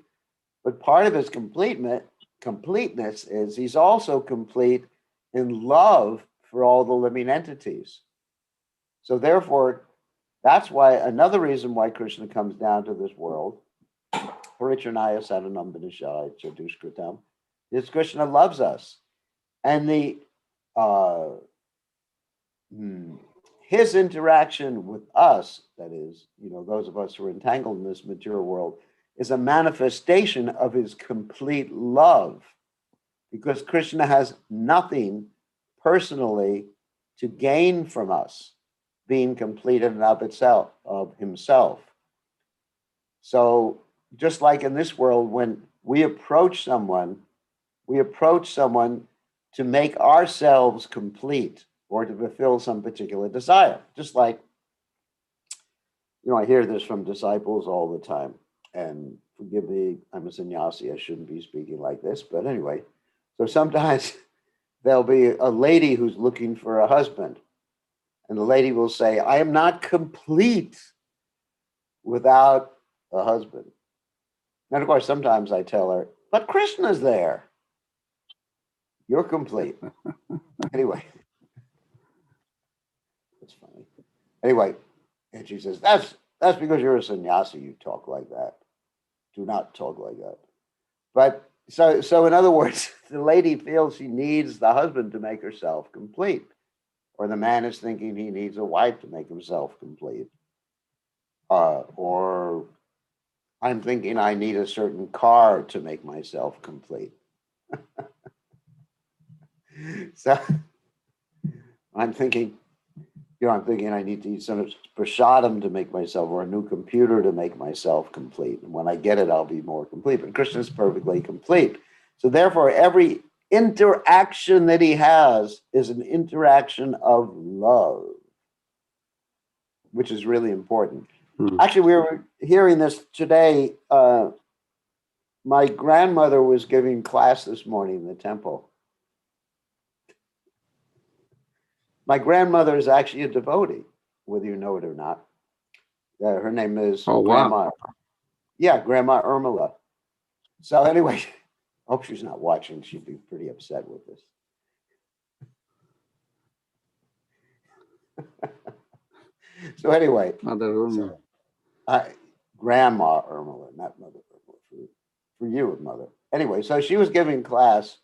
but part of his completeness is he's also complete in love for all the living entities. So therefore, that's why, another reason why Krishna comes down to this world, Parichanaya Sadanam Vinashaya Chadushkritam, is Krishna loves us. And his interaction with us, that is, those of us who are entangled in this material world, is a manifestation of his complete love, because Krishna has nothing personally to gain from us being complete in and of itself, of himself. So just like in this world, when we approach someone to make ourselves complete or to fulfill some particular desire. Just like, I hear this from disciples all the time, and forgive me, I'm a sannyasi, I shouldn't be speaking like this, but anyway, so sometimes there'll be a lady who's looking for a husband, and the lady will say, I am not complete without a husband. And of course, sometimes I tell her, but Krishna's there. You're complete. Anyway, that's funny. Anyway, and she says, that's because you're a sannyasi, you talk like that. Do not talk like that. But so in other words, the lady feels she needs the husband to make herself complete. Or the man is thinking he needs a wife to make himself complete. Or I'm thinking I need a certain car to make myself complete. So I'm thinking I'm thinking I need to eat some prasadam to make myself, or a new computer to make myself complete. And when I get it, I'll be more complete. But Krishna is perfectly complete. So therefore, every interaction that he has is an interaction of love, which is really important. Actually, we were hearing this today. My grandmother was giving class this morning in the temple. My grandmother is actually a devotee, whether you know it or not. Her name is Grandma. Wow. Yeah, Grandma Irmela. So anyway, I hope she's not watching. She'd be pretty upset with this. So anyway, Mother Urma. Grandma Irmela, not Mother Irmela, for you, Mother. Anyway, so she was giving class,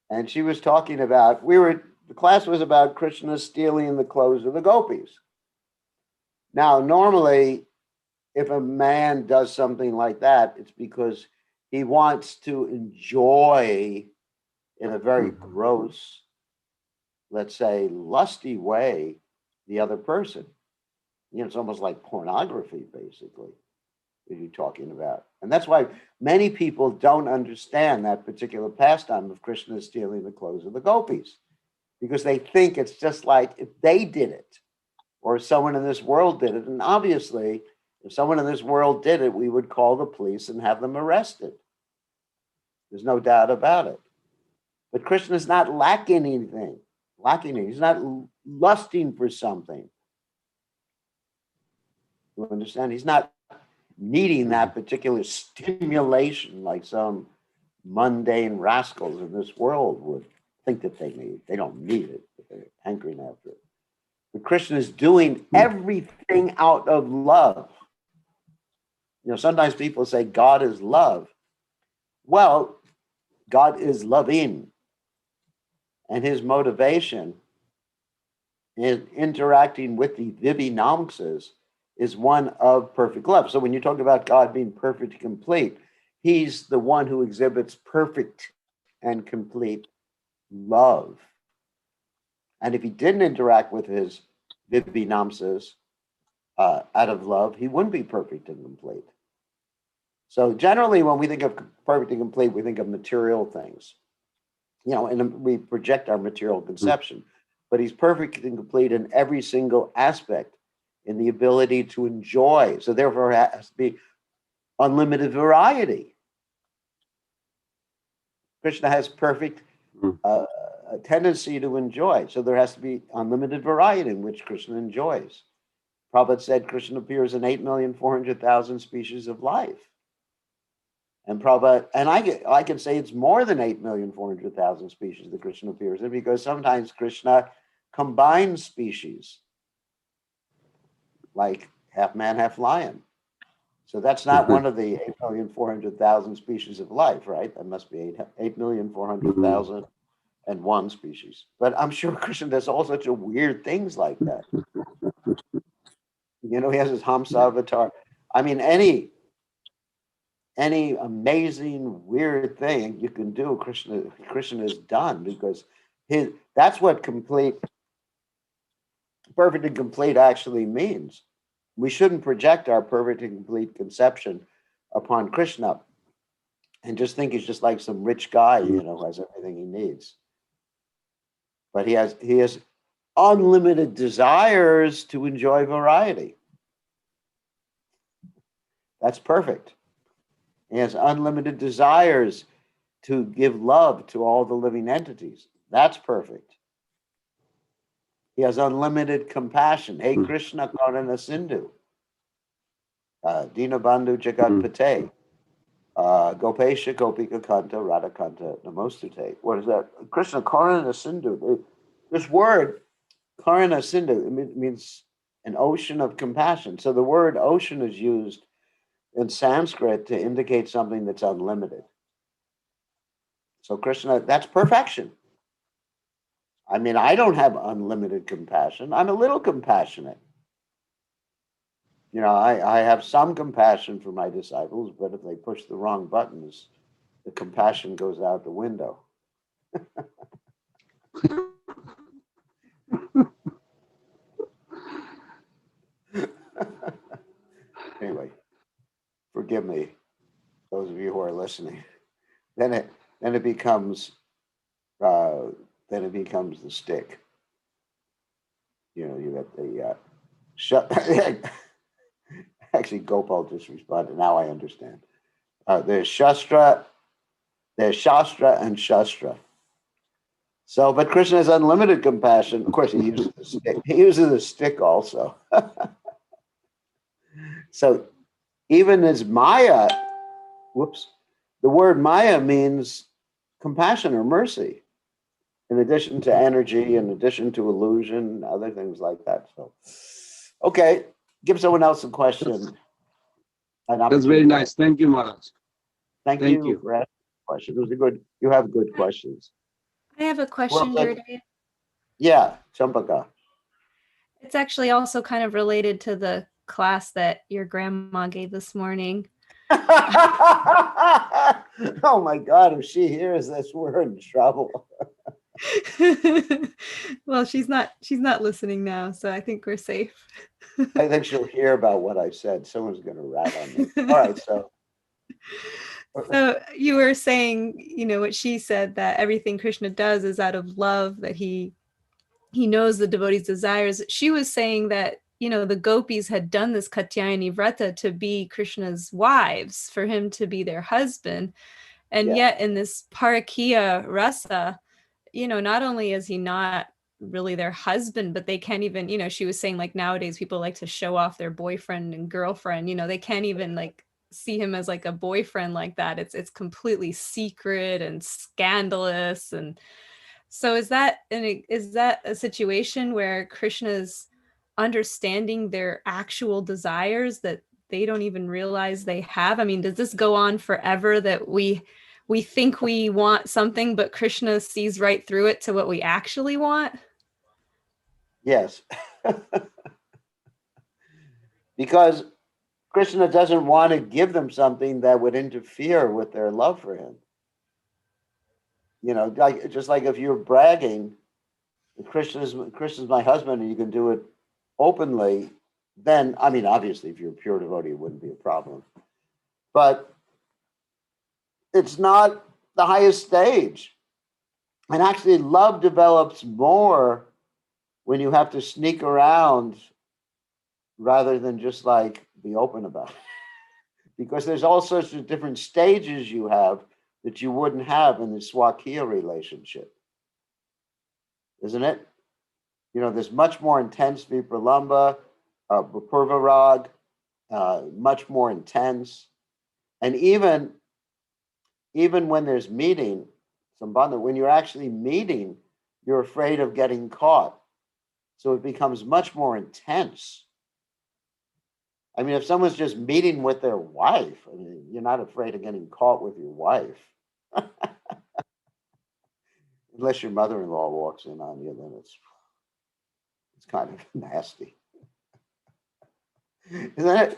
and she was talking about, the class was about Krishna stealing the clothes of the gopis. Now, normally, if a man does something like that, it's because he wants to enjoy in a very gross, let's say, lusty way, the other person. It's almost like pornography, basically, that you're talking about. And that's why many people don't understand that particular pastime of Krishna stealing the clothes of the gopis, because they think it's just like if they did it, or someone in this world did it. And obviously, if someone in this world did it, we would call the police and have them arrested. There's no doubt about it. But Krishna is not lacking anything. He's not lusting for something. You understand? He's not needing that particular stimulation like some mundane rascals in this world would think that they need. They don't need it, but they're hankering after it. But Krishna is doing everything out of love. Sometimes people say God is love. Well, God is loving. And his motivation in interacting with the Vibhinamsas is one of perfect love. So when you talk about God being perfect and complete, he's the one who exhibits perfect and complete love. And if he didn't interact with his Vibhinamsas out of love, he wouldn't be perfect and complete. So generally, when we think of perfect and complete, we think of material things, and we project our material conception. But he's perfect and complete in every single aspect, in the ability to enjoy. So therefore, it has to be unlimited variety. Krishna has perfect tendency to enjoy. So there has to be unlimited variety in which Krishna enjoys. Prabhupada said Krishna appears in 8,400,000 species of life. And Prabhupada, and I can say it's more than 8,400,000 species that Krishna appears in, because sometimes Krishna combines species, like half man, half lion. So that's not one of the 8,400,000 species of life, right? That must be 8,400,001 species. But I'm sure Krishna does all sorts of weird things like that. He has his Hamsa avatar. I mean, any amazing weird thing you can do, Krishna has done, because that's what perfect and complete actually means. We shouldn't project our perfect and complete conception upon Krishna and just think he's just like some rich guy, who has everything he needs. But he has unlimited desires to enjoy variety. That's perfect. He has unlimited desires to give love to all the living entities. That's perfect. He has unlimited compassion. Hey Krishna Karana Sindhu, Dinabandhu Jagatpate, Gopesha Gopika Kanta Radhakanta Namostute. What is that? Krishna Karana Sindhu. This word, Karana Sindhu, it means an ocean of compassion. So the word ocean is used in Sanskrit to indicate something that's unlimited. So Krishna, that's perfection. I mean, I don't have unlimited compassion. I'm a little compassionate. I have some compassion for my disciples, but if they push the wrong buttons, the compassion goes out the window. forgive me, those of you who are listening, then it becomes the stick. You know, you got the shut. Actually, Gopal just responded. Now I understand. There's Shastra and Shastra. So, but Krishna has unlimited compassion. Of course, he uses the stick. He uses the stick also. So, even as Maya, the word Maya means compassion or mercy, in addition to energy, in addition to illusion, other things like that. So, okay, give someone else a question. That's very nice. Thank you, Maharaj. Thank you for asking the question. It was you have good questions. I have a question, Gurudev. Yeah, Champaka. It's actually also kind of related to the class that your grandma gave this morning. Oh my God, if she hears this, we're in trouble. Well, she's not listening now, so I think we're safe. I think she'll hear about what I said. Someone's going to rat on me. All right, so you were saying, what she said, that everything Krishna does is out of love, that he knows the devotee's desires. She was saying that, the gopis had done this Katyayani Vrata to be Krishna's wives, for him to be their husband. And yet in this Parakiya Rasa, not only is he not really their husband, but they can't even, she was saying, like, nowadays people like to show off their boyfriend and girlfriend, they can't even like see him as like a boyfriend like that. It's completely secret and scandalous. And so is that a situation where Krishna's understanding their actual desires that they don't even realize they have? I mean, does this go on forever, that we think we want something, but Krishna sees right through it to what we actually want? Yes. Because Krishna doesn't want to give them something that would interfere with their love for him. Just like if you're bragging, Krishna's my husband, and you can do it openly, then, I mean, obviously, if you're a pure devotee, it wouldn't be a problem. But it's not the highest stage. And actually, love develops more when you have to sneak around rather than just like be open about it. Because there's all sorts of different stages you have that you wouldn't have in the Swakiya relationship. Isn't it? There's much more intense Vipralamba, Purvarag, much more intense. And even when there's meeting, Sambandha, when you're actually meeting, you're afraid of getting caught. So it becomes much more intense. I mean, if someone's just meeting with their wife, I mean, you're not afraid of getting caught with your wife. Unless your mother-in-law walks in on you, then it's kind of nasty. Isn't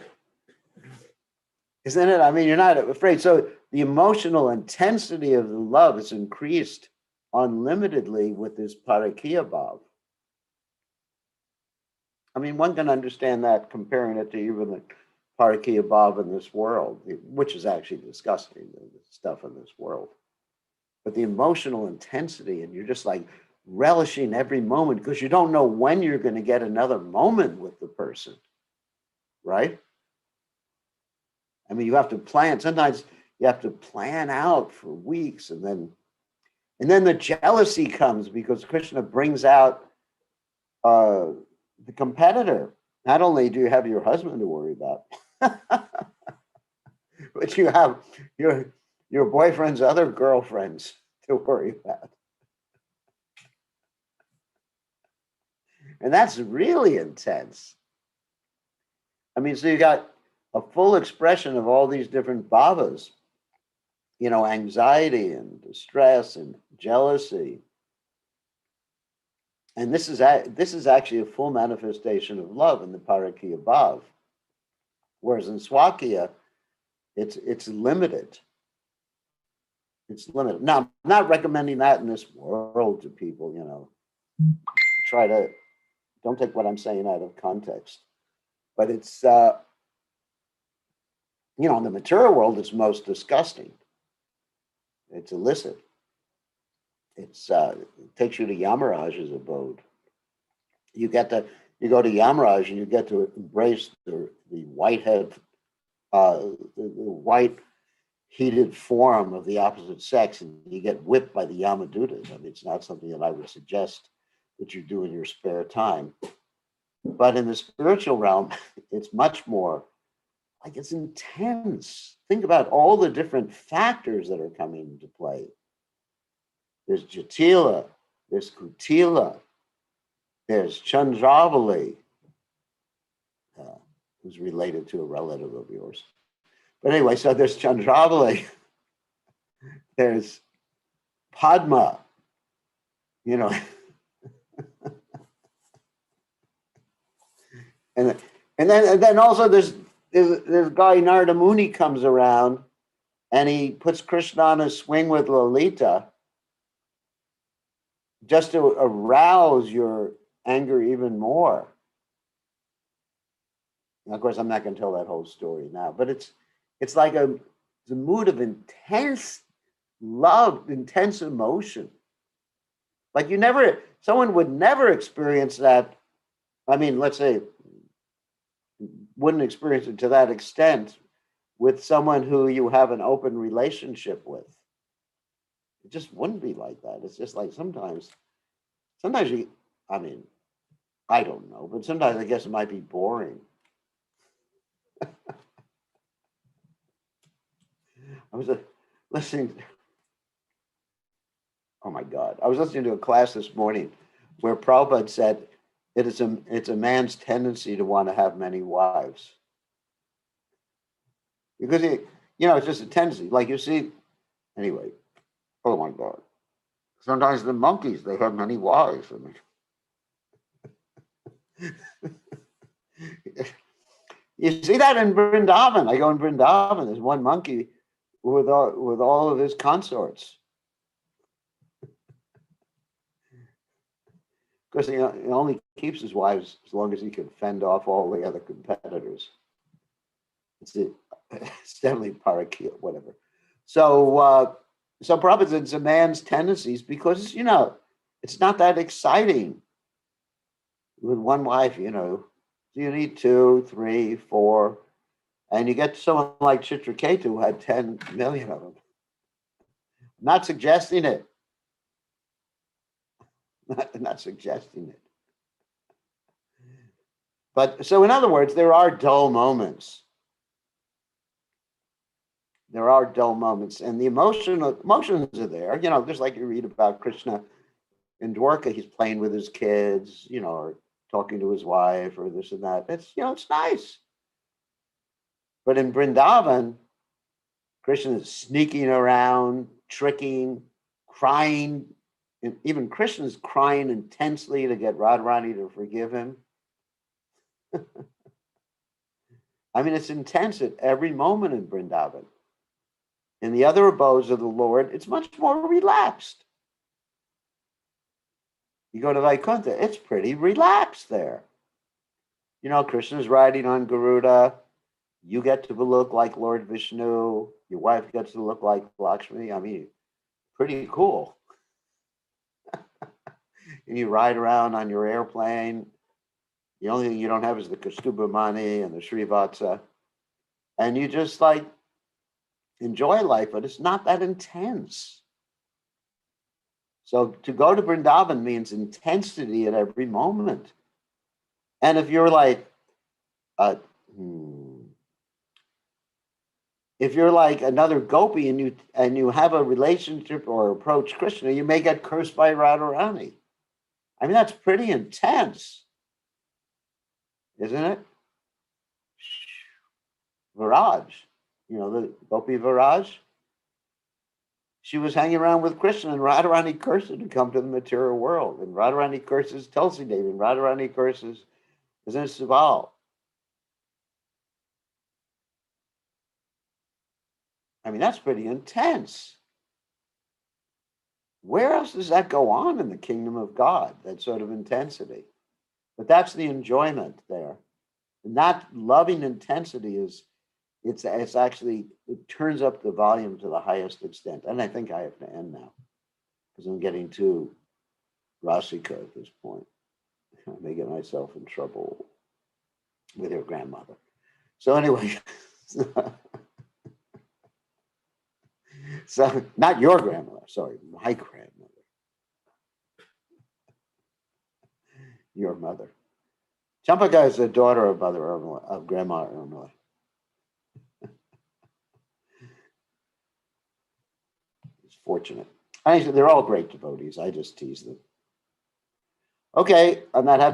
it? I mean, you're not afraid. So the emotional intensity of the love is increased unlimitedly with this Parakiya Bhav. I mean, one can understand that comparing it to even the Parakiya Bhav in this world, which is actually disgusting, the stuff in this world. But the emotional intensity, and you're just like relishing every moment because you don't know when you're going to get another moment with the person, right? I mean, you have to plan. Sometimes you have to plan out for weeks, and then the jealousy comes because Krishna brings out the competitor. Not only do you have your husband to worry about, but you have your boyfriend's other girlfriends to worry about. And that's really intense. I mean, so you got a full expression of all these different bhavas, anxiety and distress and jealousy. And this is actually a full manifestation of love in the Parakiya Bhav. Whereas in Swakiya, it's limited. It's limited. Now, I'm not recommending that in this world to people, don't take what I'm saying out of context. But it's in the material world, it's most disgusting. It's illicit. It takes you to Yamaraj's abode. You go to Yamaraj and you get to embrace the white head, the white heated form of the opposite sex, and you get whipped by the Yamadutas. I mean, it's not something that I would suggest that you do in your spare time. But in the spiritual realm, it's much more like it's intense. Think about all the different factors that are coming into play. There's Jatila, there's Kutila, there's Chandravali, who's related to a relative of yours. But anyway, so there's Chandravali, there's Padma, and then also there's guy Narada Muni comes around and he puts Krishna on a swing with Lalita just to arouse your anger even more. And of course, I'm not going to tell that whole story now, but it's like a mood of intense love, intense emotion. Like someone would never experience that. I mean, let's say, wouldn't experience it to that extent with someone who you have an open relationship with. It just wouldn't be like that. It's just like sometimes I mean, I don't know, but sometimes I guess it might be boring. I was listening. Oh my God. I was listening to a class this morning where Prabhupada said it's a man's tendency to want to have many wives. Because it's just a tendency. Like you see, anyway, oh my God. Sometimes the monkeys, they have many wives. I mean, you see that in Vrindavan. I go in Vrindavan, there's one monkey with all of his consorts. Because he only keeps his wives as long as he can fend off all the other competitors. It's definitely parakeet, whatever. So Prabhupada, it's a man's tendencies because, it's not that exciting with one wife, You need 2, 3, 4, and you get someone like Chitraketu who had 10 million of them. I'm not suggesting it. Not suggesting it. But so in other words, there are dull moments. There are dull moments, and the emotions are there. Just like you read about Krishna in Dwarka, he's playing with his kids, or talking to his wife, or this and that. It's it's nice. But in Vrindavan, Krishna is sneaking around, tricking, crying, and even Krishna is crying intensely to get Radharani to forgive him. I mean, it's intense at every moment in Vrindavan. In the other abodes of the Lord, it's much more relaxed. You go to Vaikuntha, it's pretty relaxed there. Krishna's riding on Garuda. You get to look like Lord Vishnu. Your wife gets to look like Lakshmi. I mean, pretty cool. And you ride around on your airplane. The only thing you don't have is the Kastuba Mani and the Srivatsa. And you just enjoy life, but it's not that intense. So to go to Vrindavan means intensity at every moment. And if you're if you're like another gopi and you have a relationship or approach Krishna, you may get cursed by Radharani. I mean, that's pretty intense, isn't it? Viraj, the gopi Viraj. She was hanging around with Krishna, and Radharani cursed her to come to the material world. And Radharani curses Tulsi Devi, and Radharani curses isn't it Subal? I mean, that's pretty intense. Where else does that go on in the kingdom of God, that sort of intensity? But that's the enjoyment there. And that loving intensity is It's actually, it turns up the volume to the highest extent. And I think I have to end now because I'm getting too Rasika at this point. I may get myself in trouble with your grandmother. So anyway, so not your grandmother, sorry, my grandmother, your mother. Champaka is the daughter of Mother Irmela, of Grandma Irmela. It's fortunate. They're all great devotees. I just tease them. Okay, on that happy